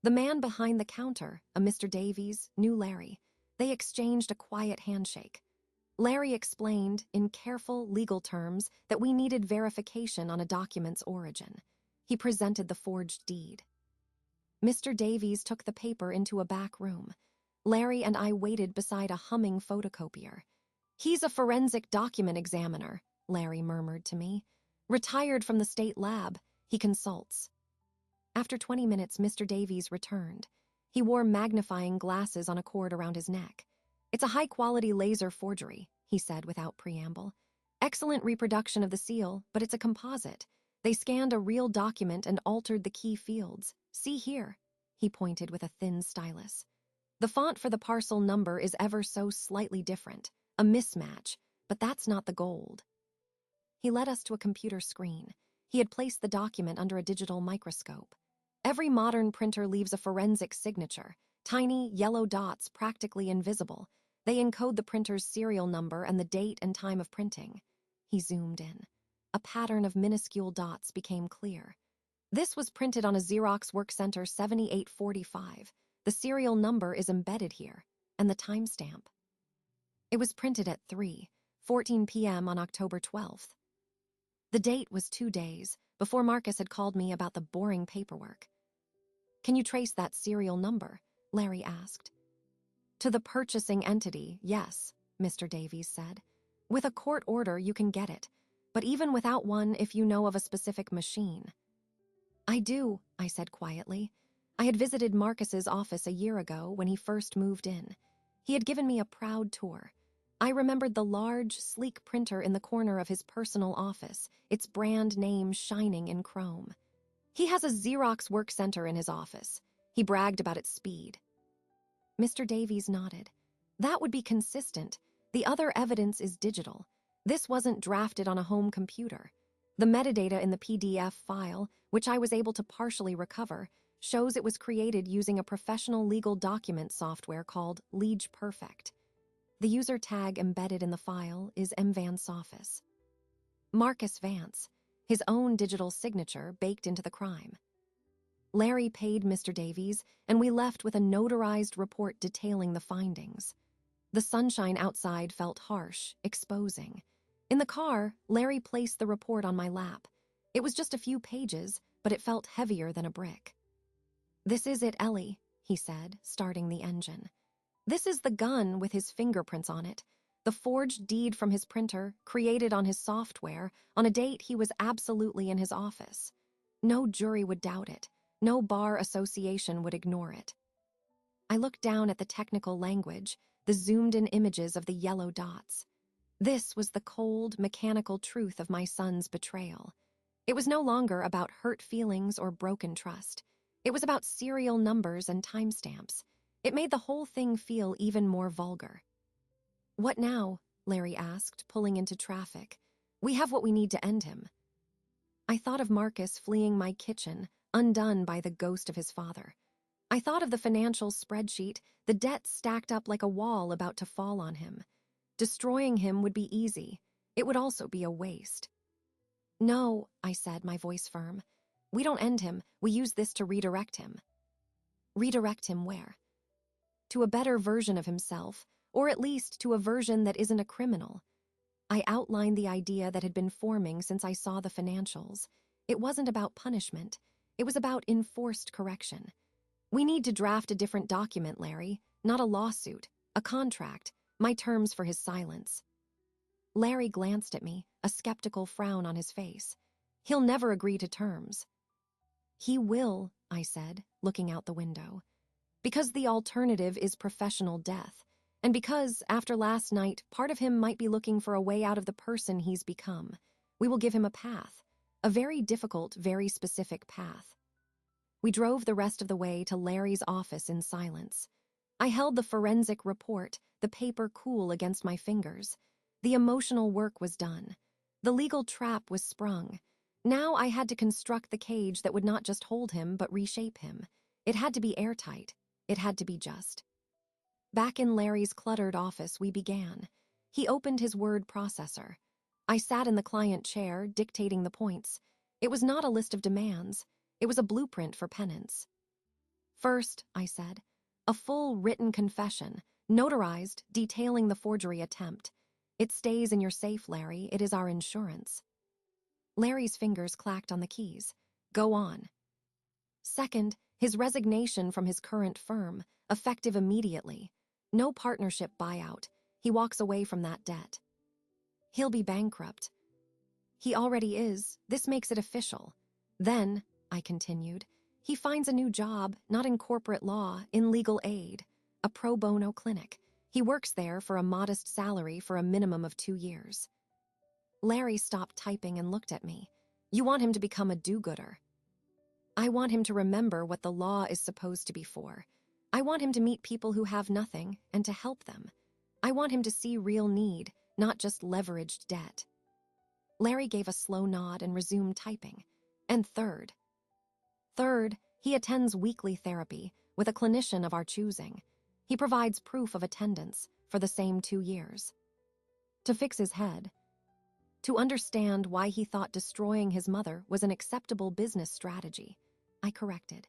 The man behind the counter, a Mr. Davies, knew Larry. They exchanged a quiet handshake. Larry explained, in careful legal terms, that we needed verification on a document's origin. He presented the forged deed. Mr. Davies took the paper into a back room. Larry and I waited beside a humming photocopier. "He's a forensic document examiner," Larry murmured to me. "Retired from the state lab. He consults." After 20 minutes, Mr. Davies returned. He wore magnifying glasses on a cord around his neck. "It's a high-quality laser forgery," he said without preamble. "Excellent reproduction of the seal, but it's a composite. They scanned a real document and altered the key fields. See here." He pointed with a thin stylus. "The font for the parcel number is ever so slightly different. A mismatch, but that's not the gold." He led us to a computer screen. He had placed the document under a digital microscope. Every modern printer leaves a forensic signature, tiny yellow dots practically invisible. They encode the printer's serial number and the date and time of printing. He zoomed in. A pattern of minuscule dots became clear. This was printed on a Xerox WorkCenter 7845. The serial number is embedded here, and the timestamp. It was printed at 3:14 p.m. on October 12th. The date was 2 days before Marcus had called me about the boring paperwork. "Can you trace that serial number?" Larry asked. "To the purchasing entity, yes," Mr. Davies said. "With a court order, you can get it, but even without one, if you know of a specific machine." "I do," I said quietly. I had visited Marcus's office a year ago when he first moved in. He had given me a proud tour. I remembered the large, sleek printer in the corner of his personal office, its brand name shining in chrome. "He has a Xerox WorkCenter in his office." He bragged about its speed. Mr. Davies nodded. "That would be consistent. The other evidence is digital. This wasn't drafted on a home computer. The metadata in the PDF file, which I was able to partially recover, shows it was created using a professional legal document software called Liege Perfect. The user tag embedded in the file is M. Vance Office. Marcus Vance, his own digital signature baked into the crime. Larry paid Mr. Davies, and we left with a notarized report detailing the findings. The sunshine outside felt harsh, exposing. In the car, Larry placed the report on my lap. It was just a few pages, but it felt heavier than a brick. "This is it, Ellie," he said, starting the engine. This is the gun with his fingerprints on it. The forged deed from his printer, created on his software, on a date he was absolutely in his office. No jury would doubt it. No bar association would ignore it. I looked down at the technical language, the zoomed-in images of the yellow dots. This was the cold, mechanical truth of my son's betrayal. It was no longer about hurt feelings or broken trust. It was about serial numbers and timestamps. It made the whole thing feel even more vulgar. "What now?" Larry asked, pulling into traffic. "We have what we need to end him." I thought of Marcus fleeing my kitchen, undone by the ghost of his father. I thought of the financial spreadsheet, the debt stacked up like a wall about to fall on him. Destroying him would be easy. It would also be a waste. "No," I said, my voice firm. "We don't end him. We use this to redirect him." Redirect him where? To a better version of himself, or at least to a version that isn't a criminal. I outlined the idea that had been forming since I saw the financials. It wasn't about punishment. It was about enforced correction. "We need to draft a different document, Larry. Not a lawsuit. A contract. My terms for his silence." Larry glanced at me, a skeptical frown on his face. "He'll never agree to terms." "He will," I said, looking out the window. "Because the alternative is professional death. And because, after last night, part of him might be looking for a way out of the person he's become. We will give him a path. A very difficult, very specific path." We drove the rest of the way to Larry's office in silence. I held the forensic report, the paper cool against my fingers. The emotional work was done. The legal trap was sprung. Now I had to construct the cage that would not just hold him, but reshape him. It had to be airtight. It had to be just. Back in Larry's cluttered office, we began. He opened his word processor. I sat in the client chair, dictating the points. It was not a list of demands. It was a blueprint for penance. "First," I said, "a full written confession, notarized, detailing the forgery attempt. It stays in your safe, Larry. It is our insurance." Larry's fingers clacked on the keys. "Go on." "Second, his resignation from his current firm, effective immediately. No partnership buyout. He walks away from that debt." "He'll be bankrupt." "He already is. This makes it official." "Then," I continued, "he finds a new job, not in corporate law, in legal aid. A pro bono clinic. He works there for a modest salary for a minimum of 2 years." Larry stopped typing and looked at me. "You want him to become a do-gooder." "I want him to remember what the law is supposed to be for. I want him to meet people who have nothing and to help them. I want him to see real need, not just leveraged debt." Larry gave a slow nod and resumed typing. "And third, he attends weekly therapy with a clinician of our choosing. He provides proof of attendance for the same 2 years. To fix his head. To understand why he thought destroying his mother was an acceptable business strategy," I corrected.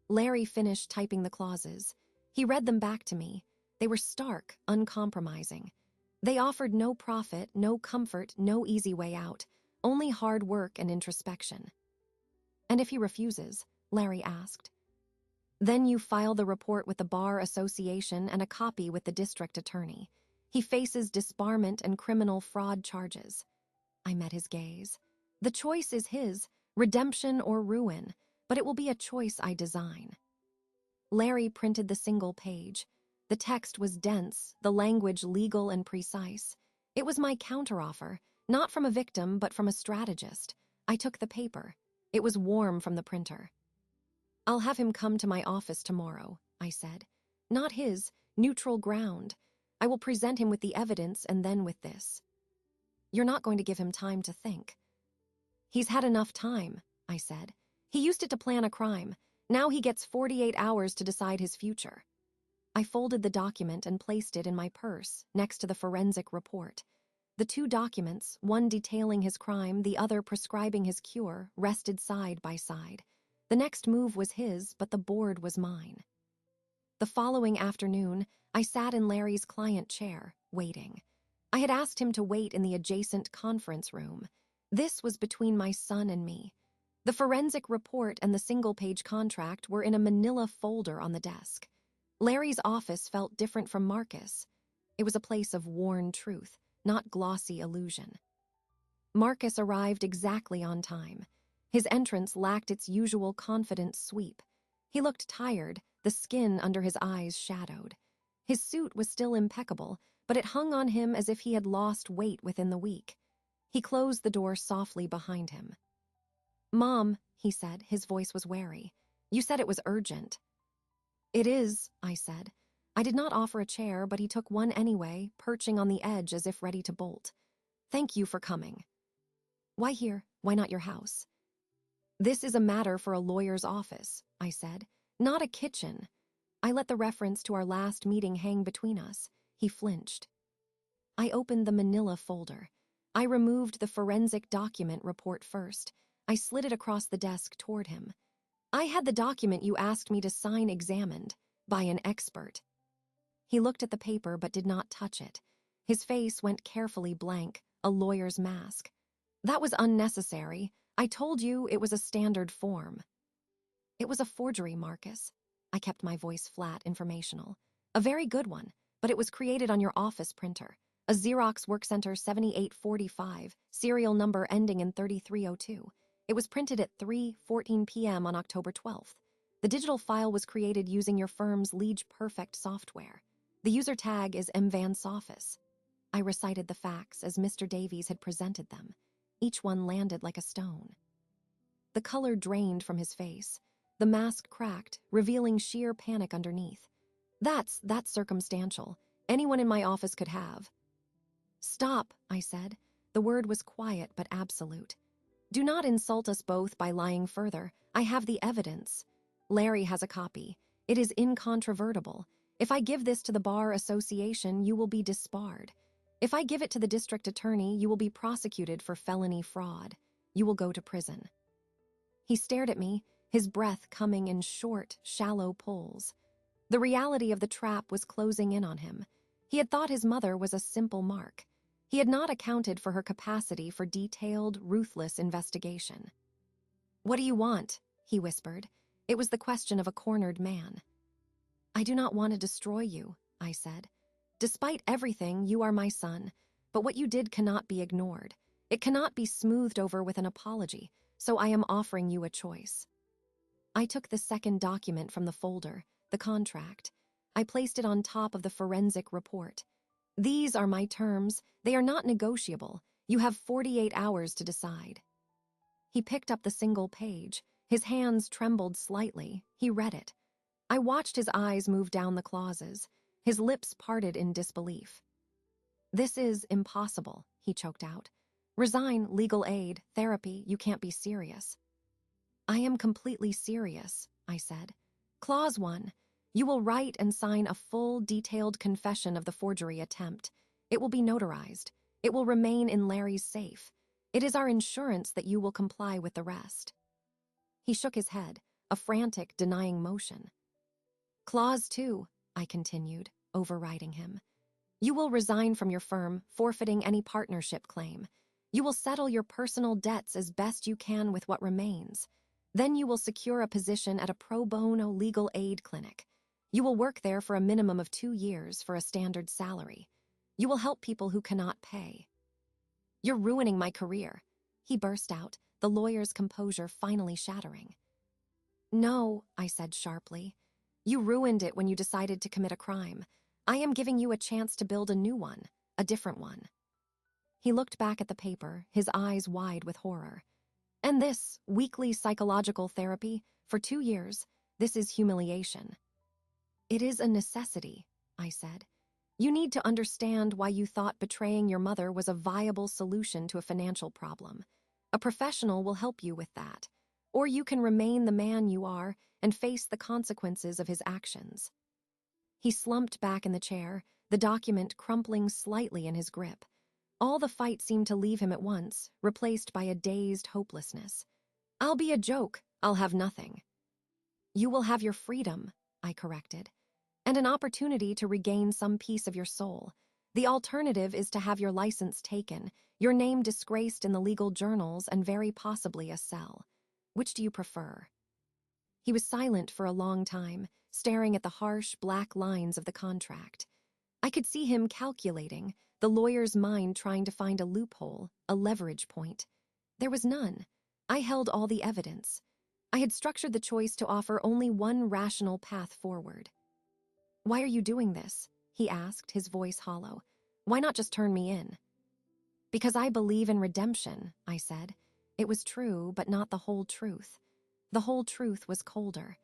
Larry finished typing the clauses. He read them back to me. They were stark, uncompromising. They offered no profit, no comfort, no easy way out, only hard work and introspection. "And if he refuses?" Larry asked. "Then you file the report with the Bar Association and a copy with the district attorney. He faces disbarment and criminal fraud charges." I met his gaze. "The choice is his, redemption or ruin, but it will be a choice I design." Larry printed the single page. The text was dense, the language legal and precise. It was my counteroffer, not from a victim but from a strategist. I took the paper. It was warm from the printer. "I'll have him come to my office tomorrow," I said. "Not his, neutral ground. I will present him with the evidence and then with this." "You're not going to give him time to think." "He's had enough time," I said. "He used it to plan a crime. Now he gets 48 hours to decide his future." I folded the document and placed it in my purse, next to the forensic report. The 2 documents, one detailing his crime, the other prescribing his cure, rested side by side. The next move was his, but the board was mine. The following afternoon, I sat in Larry's client chair, waiting. I had asked him to wait in the adjacent conference room. This was between my son and me. The forensic report and the single-page contract were in a manila folder on the desk. Larry's office felt different from Marcus. It was a place of worn truth, not glossy illusion. Marcus arrived exactly on time. His entrance lacked its usual confident sweep. He looked tired, the skin under his eyes shadowed. His suit was still impeccable, but it hung on him as if he had lost weight within the week. He closed the door softly behind him. "Mom," he said, his voice was wary. "You said it was urgent." "It is," I said. I did not offer a chair, but he took one anyway, perching on the edge as if ready to bolt. "Thank you for coming." "Why here? Why not your house?" "This is a matter for a lawyer's office," I said, "not a kitchen." I let the reference to our last meeting hang between us. He flinched. I opened the manila folder. I removed the forensic document report first. I slid it across the desk toward him. "I had the document you asked me to sign examined by an expert." He looked at the paper but did not touch it. His face went carefully blank, a lawyer's mask. "That was unnecessary. I told you it was a standard form." "It was a forgery, Marcus." I kept my voice flat, informational. "A very good one, but it was created on your office printer. A Xerox Workcenter 7845, serial number ending in 3302. It was printed at 3:14 p.m. on October 12th. The digital file was created using your firm's Liege Perfect software. The user tag is mvansoffice." I recited the facts as Mr. Davies had presented them. Each one landed like a stone. The color drained from his face. The mask cracked, revealing sheer panic underneath. That's circumstantial. Anyone in my office could have." "Stop," I said. The word was quiet but absolute. "Do not insult us both by lying further. I have the evidence. Larry has a copy. It is incontrovertible. If I give this to the Bar Association, you will be disbarred. If I give it to the district attorney, you will be prosecuted for felony fraud. You will go to prison." He stared at me, his breath coming in short, shallow pulls. The reality of the trap was closing in on him. He had thought his mother was a simple mark. He had not accounted for her capacity for detailed, ruthless investigation. "What do you want?" he whispered. It was the question of a cornered man. "I do not want to destroy you," I said. "Despite everything, you are my son, but what you did cannot be ignored. It cannot be smoothed over with an apology, so I am offering you a choice." I took the second document from the folder, the contract. I placed it on top of the forensic report. "These are my terms. They are not negotiable. You have 48 hours to decide." He picked up the single page. His hands trembled slightly. He read it. I watched his eyes move down the clauses. His lips parted in disbelief. "This is impossible," he choked out. "Resign, legal aid, therapy, you can't be serious." "I am completely serious," I said. "Clause 1. You will write and sign a full, detailed confession of the forgery attempt. It will be notarized. It will remain in Larry's safe. It is our insurance that you will comply with the rest." He shook his head, a frantic, denying motion. "Clause 2, I continued, overriding him. You will resign from your firm, forfeiting any partnership claim. You will settle your personal debts as best you can with what remains. Then you will secure a position at a pro bono legal aid clinic. You will work there for a minimum of 2 years for a standard salary. You will help people who cannot pay." "You're ruining my career," he burst out, the lawyer's composure finally shattering. "No," I said sharply. "You ruined it when you decided to commit a crime. I am giving you a chance to build a new one, a different one." He looked back at the paper, his eyes wide with horror. "And this, weekly psychological therapy, for 2 years, this is humiliation." "It is a necessity," I said. "You need to understand why you thought betraying your mother was a viable solution to a financial problem. A professional will help you with that. Or you can remain the man you are and face the consequences of his actions." He slumped back in the chair, the document crumpling slightly in his grip. All the fight seemed to leave him at once, replaced by a dazed hopelessness. "I'll be a joke. I'll have nothing." "You will have your freedom," I corrected, "and an opportunity to regain some piece of your soul. The alternative is to have your license taken, your name disgraced in the legal journals, and very possibly a cell. Which do you prefer?" He was silent for a long time, staring at the harsh, black lines of the contract. I could see him calculating, the lawyer's mind trying to find a loophole, a leverage point. There was none. I held all the evidence. I had structured the choice to offer only one rational path forward. "Why are you doing this?" he asked, his voice hollow. "Why not just turn me in?" "Because I believe in redemption," I said. It was true, but not the whole truth. The whole truth was colder.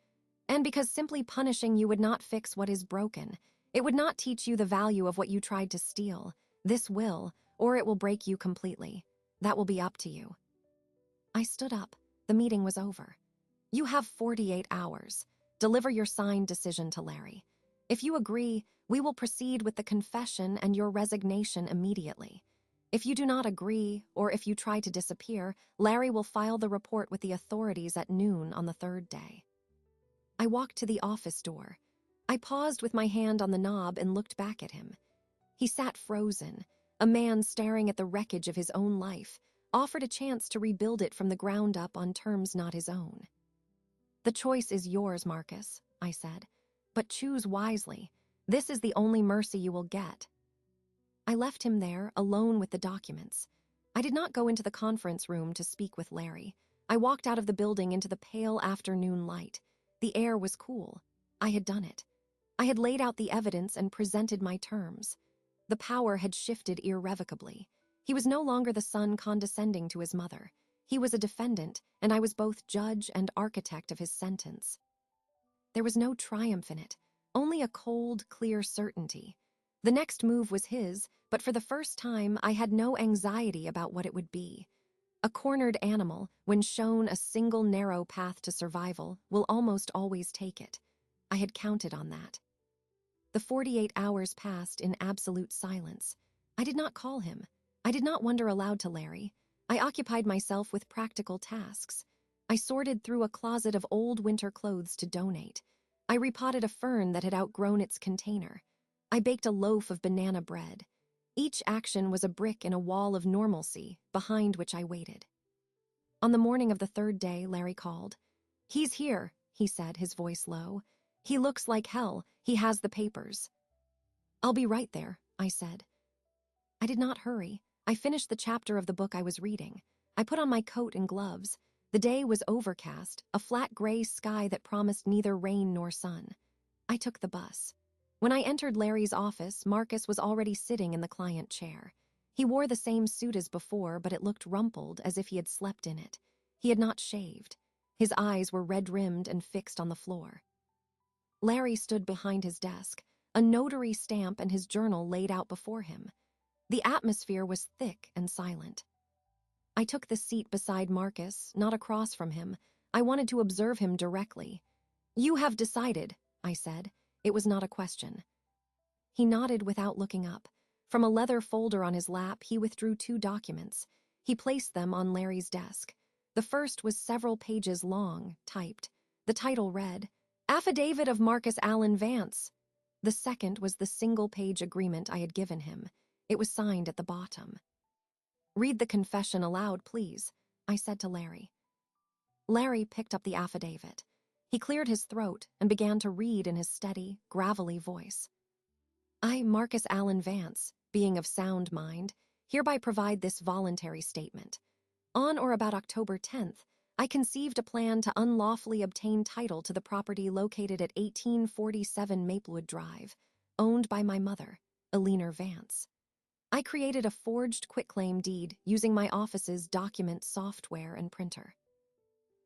And because simply punishing you would not fix what is broken. It would not teach you the value of what you tried to steal. This will, or it will break you completely. That will be up to you. I stood up. The meeting was over. "You have 48 hours. Deliver your signed decision to Larry. If you agree, we will proceed with the confession and your resignation immediately. If you do not agree, or if you try to disappear, Larry will file the report with the authorities at noon on the third day." I walked to the office door. I paused with my hand on the knob and looked back at him. He sat frozen, a man staring at the wreckage of his own life, offered a chance to rebuild it from the ground up on terms not his own. "The choice is yours, Marcus," I said, "but choose wisely. This is the only mercy you will get." I left him there, alone with the documents. I did not go into the conference room to speak with Larry. I walked out of the building into the pale afternoon light. The air was cool. I had done it. I had laid out the evidence and presented my terms. The power had shifted irrevocably. He was no longer the son condescending to his mother. He was a defendant, and I was both judge and architect of his sentence. There was no triumph in it, only a cold, clear certainty. The next move was his, but for the first time I had no anxiety about what it would be. A cornered animal, when shown a single narrow path to survival, will almost always take it. I had counted on that. The 48 hours passed in absolute silence. I did not call him. I did not wonder aloud to Larry. I occupied myself with practical tasks. I sorted through a closet of old winter clothes to donate. I repotted a fern that had outgrown its container. I baked a loaf of banana bread. Each action was a brick in a wall of normalcy, behind which I waited. On the morning of the third day, Larry called. "He's here," he said, his voice low. "He looks like hell. He has the papers." "I'll be right there," I said. I did not hurry. I finished the chapter of the book I was reading. I put on my coat and gloves. The day was overcast, a flat gray sky that promised neither rain nor sun. I took the bus. When I entered Larry's office, Marcus was already sitting in the client chair. He wore the same suit as before, but it looked rumpled, as if he had slept in it. He had not shaved. His eyes were red-rimmed and fixed on the floor. Larry stood behind his desk, a notary stamp and his journal laid out before him. The atmosphere was thick and silent. I took the seat beside Marcus, not across from him. I wanted to observe him directly. "You have decided," I said. It was not a question. He nodded without looking up. From a leather folder on his lap, he withdrew 2 documents. He placed them on Larry's desk. The first was several pages long, typed. The title read, "Affidavit of Marcus Allen Vance." The second was the single-page agreement I had given him. It was signed at the bottom. "Read the confession aloud, please," I said to Larry. Larry picked up the affidavit. He cleared his throat and began to read in his steady, gravelly voice. "I, Marcus Allen Vance, being of sound mind, hereby provide this voluntary statement. On or about October 10th, I conceived a plan to unlawfully obtain title to the property located at 1847 Maplewood Drive, owned by my mother, Eleanor Vance. I created a forged quitclaim deed using my office's document software and printer.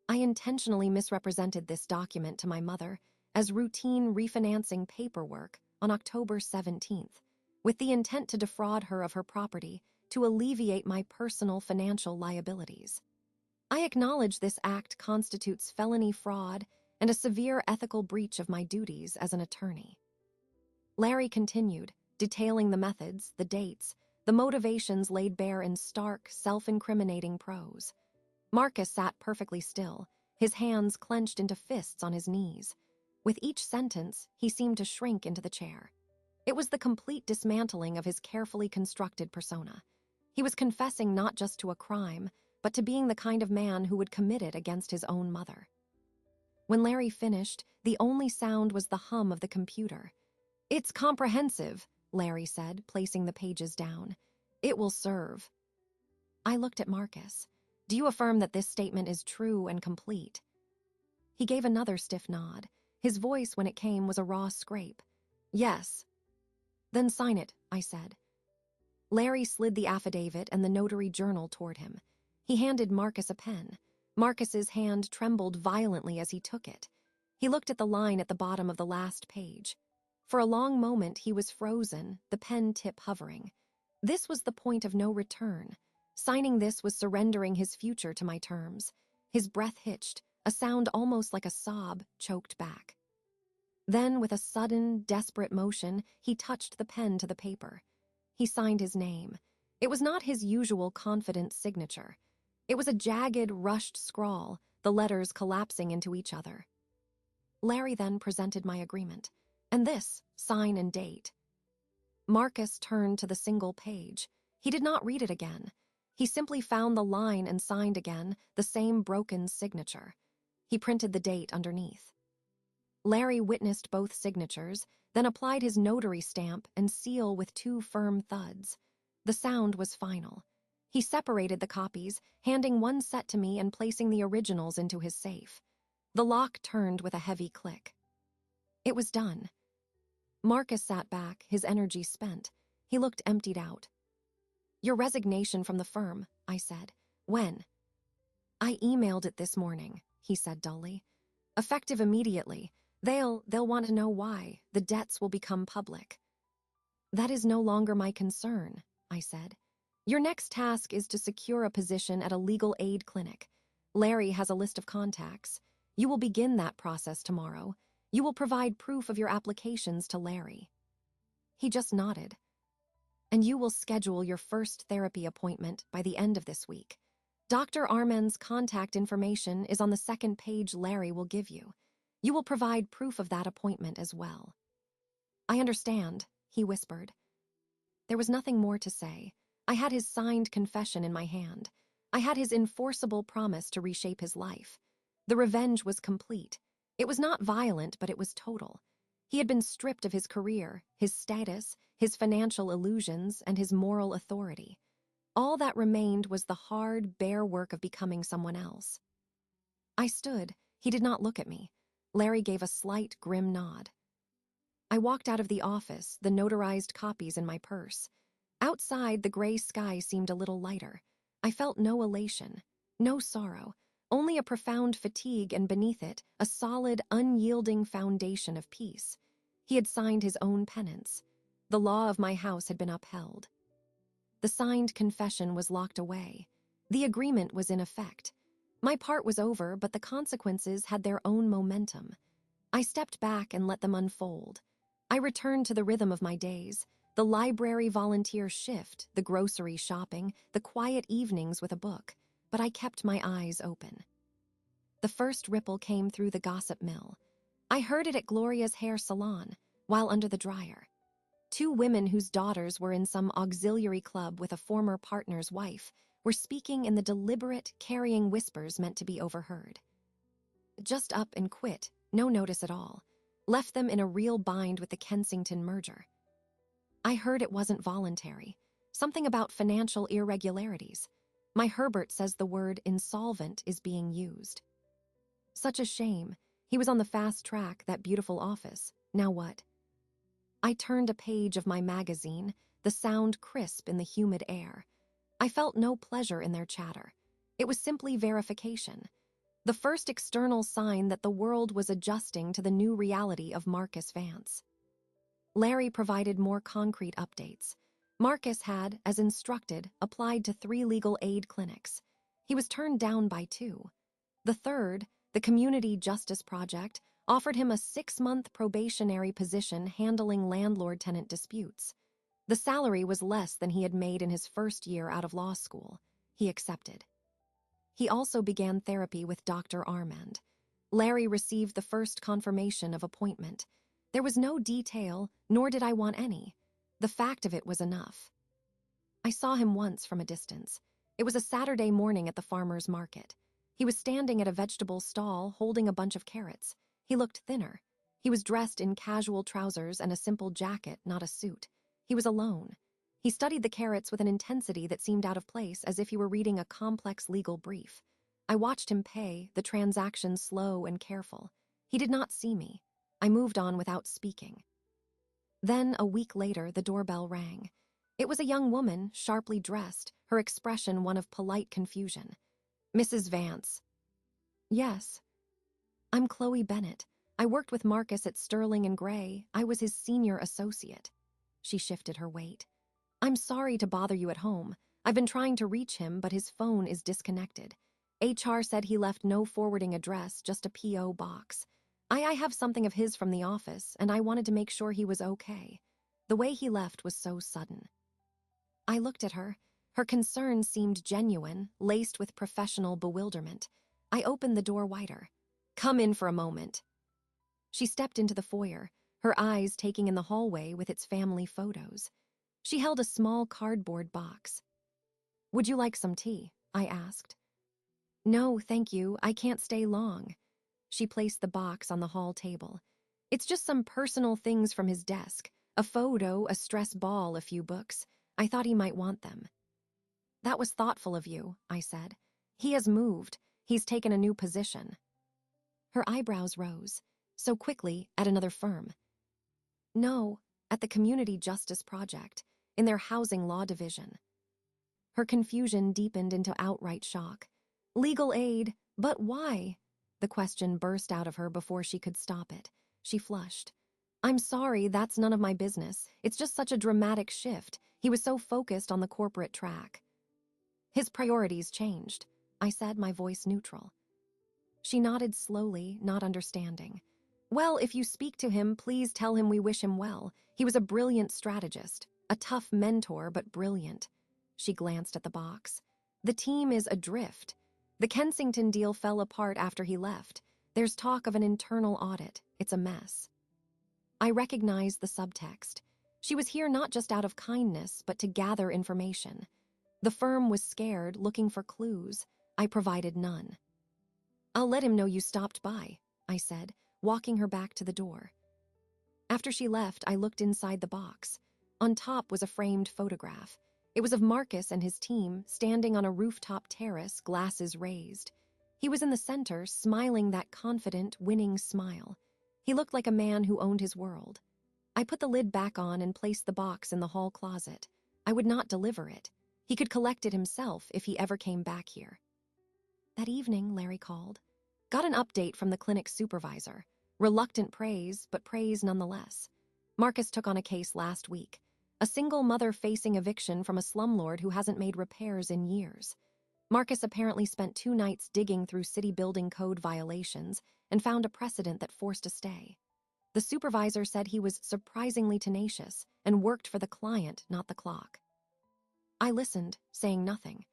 I intentionally misrepresented this document to my mother as routine refinancing paperwork on October 17th, with the intent to defraud her of her property to alleviate my personal financial liabilities. I acknowledge this act constitutes felony fraud and a severe ethical breach of my duties as an attorney." Larry continued, detailing the methods, the dates, the motivations laid bare in stark, self-incriminating prose. Marcus sat perfectly still, his hands clenched into fists on his knees. With each sentence, he seemed to shrink into the chair. It was the complete dismantling of his carefully constructed persona. He was confessing not just to a crime, but to being the kind of man who would commit it against his own mother. When Larry finished, the only sound was the hum of the computer. "It's comprehensive," Larry said, placing the pages down. "It will serve." I looked at Marcus. "Do you affirm that this statement is true and complete?" He gave another stiff nod. His voice, when it came, was a raw scrape. "Yes." "Then sign it," I said. Larry slid the affidavit and the notary journal toward him. He handed Marcus a pen. Marcus's hand trembled violently as he took it. He looked at the line at the bottom of the last page. For a long moment he was frozen, the pen tip hovering. This was the point of no return. Signing this was surrendering his future to my terms. His breath hitched, a sound almost like a sob choked back. Then, with a sudden, desperate motion, he touched the pen to the paper. He signed his name. It was not his usual confident signature. It was a jagged, rushed scrawl, the letters collapsing into each other. Larry then presented my agreement. "And this, sign and date." Marcus turned to the single page. He did not read it again. He simply found the line and signed again, the same broken signature. He printed the date underneath. Larry witnessed both signatures, then applied his notary stamp and seal with 2 firm thuds. The sound was final. He separated the copies, handing one set to me and placing the originals into his safe. The lock turned with a heavy click. It was done. Marcus sat back, his energy spent. He looked emptied out. "Your resignation from the firm," I said. "When?" "I emailed it this morning," he said dully. "Effective immediately. They'll want to know why. The debts will become public." "That is no longer my concern," I said. "Your next task is to secure a position at a legal aid clinic. Larry has a list of contacts. You will begin that process tomorrow. You will provide proof of your applications to Larry." He just nodded. "And you will schedule your first therapy appointment by the end of this week. Dr. Armand's contact information is on the second page Larry will give you. You will provide proof of that appointment as well." "I understand," he whispered. There was nothing more to say. I had his signed confession in my hand. I had his enforceable promise to reshape his life. The revenge was complete. It was not violent, but it was total. He had been stripped of his career, his status, his financial illusions, and his moral authority. All that remained was the hard, bare work of becoming someone else. I stood. He did not look at me. Larry gave a slight, grim nod. I walked out of the office, the notarized copies in my purse. Outside, the gray sky seemed a little lighter. I felt no elation, no sorrow, only a profound fatigue, and beneath it, a solid, unyielding foundation of peace. He had signed his own penance. The law of my house had been upheld. The signed confession was locked away. The agreement was in effect. My part was over, but the consequences had their own momentum. I stepped back and let them unfold. I returned to the rhythm of my days, the library volunteer shift, the grocery shopping, the quiet evenings with a book, but I kept my eyes open. The first ripple came through the gossip mill. I heard it at Gloria's hair salon, while under the dryer. 2 women whose daughters were in some auxiliary club with a former partner's wife were speaking in the deliberate, carrying whispers meant to be overheard. Just up and quit, no notice at all. Left them in a real bind with the Kensington merger. I heard it wasn't voluntary. Something about financial irregularities. My Herbert says the word insolvent is being used. Such a shame. He was on the fast track, that beautiful office. Now what? I turned a page of my magazine, the sound crisp in the humid air. I felt no pleasure in their chatter. It was simply verification. The first external sign that the world was adjusting to the new reality of Marcus Vance. Larry provided more concrete updates. Marcus had, as instructed, applied to 3 legal aid clinics. He was turned down by 2. The third, the Community Justice Project, offered him a 6-month probationary position handling landlord-tenant disputes. The salary was less than he had made in his first year out of law school. He accepted. He also began therapy with Dr. Armand. Larry received the first confirmation of appointment. There was no detail, nor did I want any. The fact of it was enough. I saw him once from a distance. It was a Saturday morning at the farmer's market. He was standing at a vegetable stall holding a bunch of carrots. He looked thinner. He was dressed in casual trousers and a simple jacket, not a suit. He was alone. He studied the carrots with an intensity that seemed out of place, as if he were reading a complex legal brief. I watched him pay, the transaction slow and careful. He did not see me. I moved on without speaking. Then, a week later, the doorbell rang. It was a young woman, sharply dressed, her expression one of polite confusion. "Mrs. Vance." "Yes." "I'm Chloe Bennett. I worked with Marcus at Sterling and Gray. I was his senior associate." She shifted her weight. "I'm sorry to bother you at home. I've been trying to reach him, but his phone is disconnected. HR said he left no forwarding address, just a P.O. box. I have something of his from the office, and I wanted to make sure he was okay. The way he left was so sudden." I looked at her. Her concern seemed genuine, laced with professional bewilderment. I opened the door wider. "Come in for a moment." She stepped into the foyer, her eyes taking in the hallway with its family photos. She held a small cardboard box. "Would you like some tea?" I asked. "No, thank you. I can't stay long." She placed the box on the hall table. "It's just some personal things from his desk. A photo, a stress ball, a few books. I thought he might want them." "That was thoughtful of you," I said. "He has moved. He's taken a new position." Her eyebrows rose. "So quickly, at another firm?" "No, at the Community Justice Project, in their housing law division." Her confusion deepened into outright shock. "Legal aid, but why?" The question burst out of her before she could stop it. She flushed. "I'm sorry, that's none of my business. It's just such a dramatic shift. He was so focused on the corporate track." "His priorities changed," I said, my voice neutral. She nodded slowly, not understanding. "Well, if you speak to him, please tell him we wish him well. He was a brilliant strategist, a tough mentor, but brilliant." She glanced at the box. "The team is adrift. The Kensington deal fell apart after he left. There's talk of an internal audit. It's a mess." I recognized the subtext. She was here not just out of kindness, but to gather information. The firm was scared, looking for clues. I provided none. "I'll let him know you stopped by," I said, walking her back to the door. After she left, I looked inside the box. On top was a framed photograph. It was of Marcus and his team standing on a rooftop terrace, glasses raised. He was in the center, smiling that confident, winning smile. He looked like a man who owned his world. I put the lid back on and placed the box in the hall closet. I would not deliver it. He could collect it himself if he ever came back here. That evening, Larry called. Got an update from the clinic supervisor. Reluctant praise, but praise nonetheless. Marcus took on a case last week. A single mother facing eviction from a slumlord who hasn't made repairs in years. Marcus apparently spent 2 nights digging through city building code violations and found a precedent that forced a stay. The supervisor said he was surprisingly tenacious and worked for the client, not the clock. I listened, saying nothing.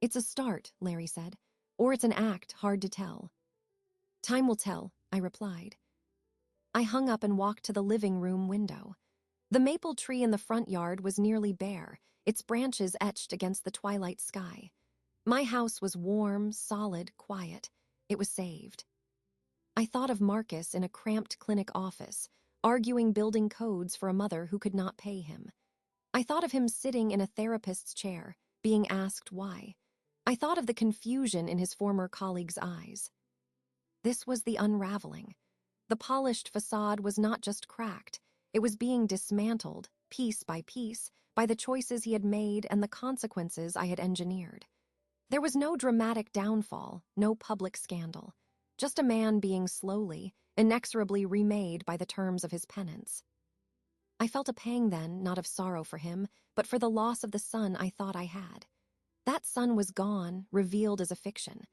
"It's a start," Larry said, "or it's an act, hard to tell." "Time will tell," I replied. I hung up and walked to the living room window. The maple tree in the front yard was nearly bare, its branches etched against the twilight sky. My house was warm, solid, quiet. It was saved. I thought of Marcus in a cramped clinic office, arguing building codes for a mother who could not pay him. I thought of him sitting in a therapist's chair, being asked why. I thought of the confusion in his former colleague's eyes. This was the unraveling. The polished facade was not just cracked, it was being dismantled, piece by piece, by the choices he had made and the consequences I had engineered. There was no dramatic downfall, no public scandal, just a man being slowly, inexorably remade by the terms of his penance. I felt a pang then, not of sorrow for him, but for the loss of the son I thought I had. That son was gone, revealed as a fiction.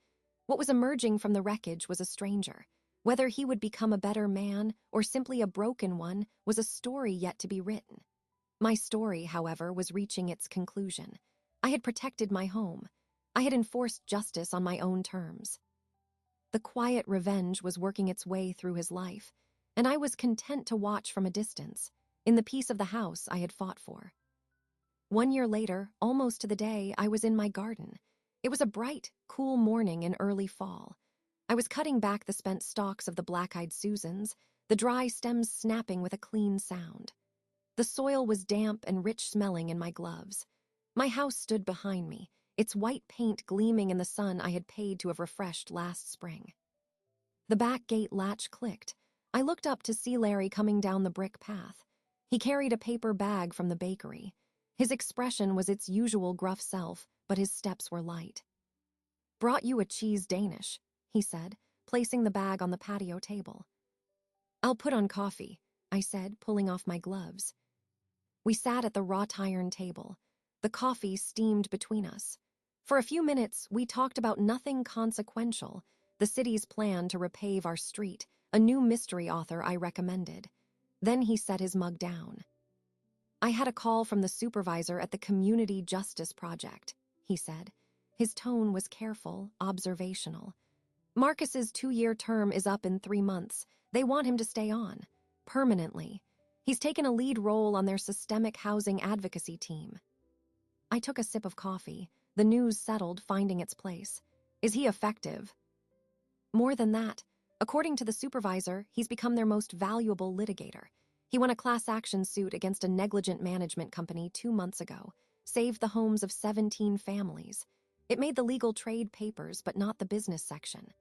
What was emerging from the wreckage was a stranger. Whether he would become a better man or simply a broken one was a story yet to be written. My story, however, was reaching its conclusion. I had protected my home. I had enforced justice on my own terms. The quiet revenge was working its way through his life, and I was content to watch from a distance, in the peace of the house I had fought for. 1 year later, almost to the day, I was in my garden. It was a bright, cool morning in early fall. I was cutting back the spent stalks of the black-eyed Susans, the dry stems snapping with a clean sound. The soil was damp and rich-smelling in my gloves. My house stood behind me, its white paint gleaming in the sun I had paid to have refreshed last spring. The back gate latch clicked. I looked up to see Larry coming down the brick path. He carried a paper bag from the bakery. His expression was its usual gruff self, but his steps were light. "Brought you a cheese Danish," he said, placing the bag on the patio table. "I'll put on coffee," I said, pulling off my gloves. We sat at the wrought iron table. The coffee steamed between us. For a few minutes, we talked about nothing consequential: the city's plan to repave our street, a new mystery author I recommended. Then he set his mug down. "I had a call from the supervisor at the Community Justice Project," he said. His tone was careful, observational. "Marcus's 2-year term is up in 3 months. They want him to stay on, permanently. He's taken a lead role on their systemic housing advocacy team." I took a sip of coffee. The news settled, finding its place. "Is he effective?" "More than that. According to the supervisor, he's become their most valuable litigator. He won a class action suit against a negligent management company 2 months ago, saved the homes of 17 families. It made the legal trade papers, but not the business section."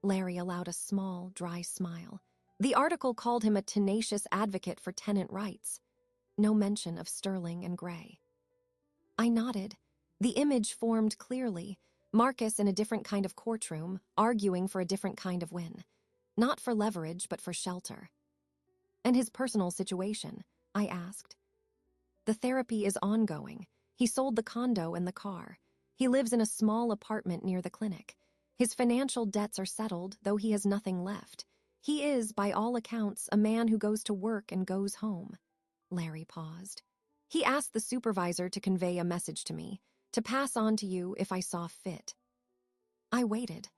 Larry allowed a small, dry smile. "The article called him a tenacious advocate for tenant rights. No mention of Sterling and Gray." I nodded. The image formed clearly: Marcus in a different kind of courtroom, arguing for a different kind of win. Not for leverage, but for shelter. "And his personal situation?" I asked. "The therapy is ongoing. He sold the condo and the car. He lives in a small apartment near the clinic. His financial debts are settled, though he has nothing left. He is, by all accounts, a man who goes to work and goes home." Larry paused. "He asked the supervisor to convey a message to me, to pass on to you if I saw fit." I waited.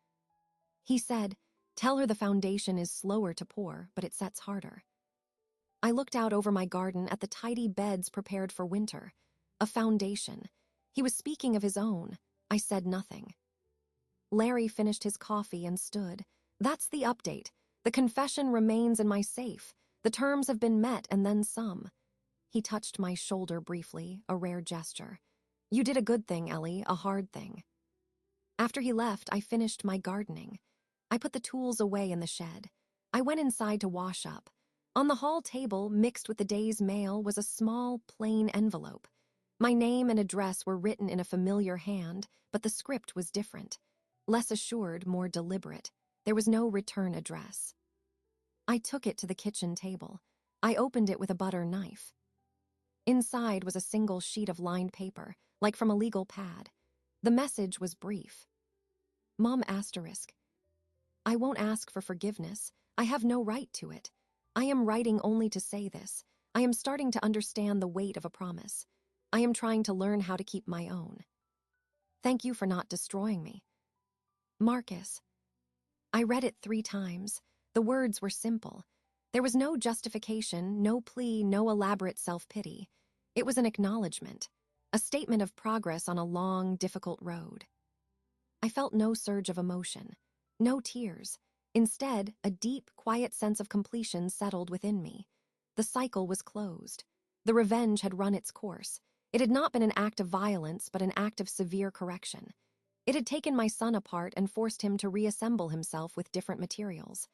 He said, "Tell her the foundation is slower to pour, but it sets harder." I looked out over my garden at the tidy beds prepared for winter. A foundation. He was speaking of his own. I said nothing. Larry finished his coffee and stood. "That's the update. The confession remains in my safe. The terms have been met and then some." He touched my shoulder briefly, a rare gesture. "You did a good thing, Ellie, a hard thing." After he left, I finished my gardening. I put the tools away in the shed. I went inside to wash up. On the hall table, mixed with the day's mail, was a small, plain envelope. My name and address were written in a familiar hand, but the script was different. Less assured, more deliberate. There was no return address. I took it to the kitchen table. I opened it with a butter knife. Inside was a single sheet of lined paper, like from a legal pad. The message was brief. "Mom asterisk. I won't ask for forgiveness. I have no right to it. I am writing only to say this. I am starting to understand the weight of a promise. I am trying to learn how to keep my own. Thank you for not destroying me. Marcus." I read it 3 times. The words were simple. There was no justification, no plea, no elaborate self-pity. It was an acknowledgement, a statement of progress on a long, difficult road. I felt no surge of emotion, no tears. Instead, a deep, quiet sense of completion settled within me. The cycle was closed. The revenge had run its course. It had not been an act of violence, but an act of severe correction. It had taken my son apart and forced him to reassemble himself with different materials.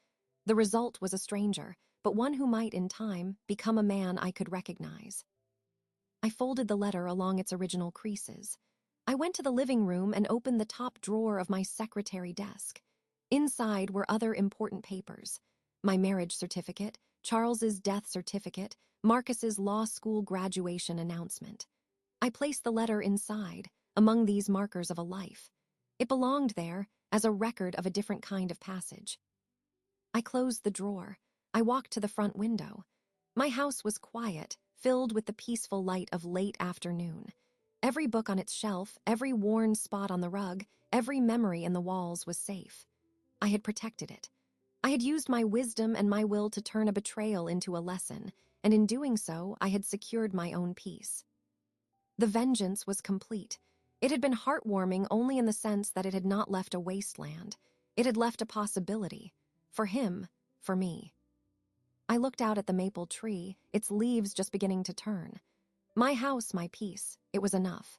The result was a stranger, but one who might, in time, become a man I could recognize. I folded the letter along its original creases. I went to the living room and opened the top drawer of my secretary desk. Inside were other important papers: my marriage certificate, Charles's death certificate, Marcus's law school graduation announcement. I placed the letter inside, among these markers of a life. It belonged there as a record of a different kind of passage. I closed the drawer. I walked to the front window. My house was quiet, filled with the peaceful light of late afternoon. Every book on its shelf, every worn spot on the rug, every memory in the walls was safe. I had protected it. I had used my wisdom and my will to turn a betrayal into a lesson, and in doing so, I had secured my own peace. The vengeance was complete. It had been heartwarming only in the sense that it had not left a wasteland. It had left a possibility. For him, for me. I looked out at the maple tree, its leaves just beginning to turn. My house, my peace. It was enough.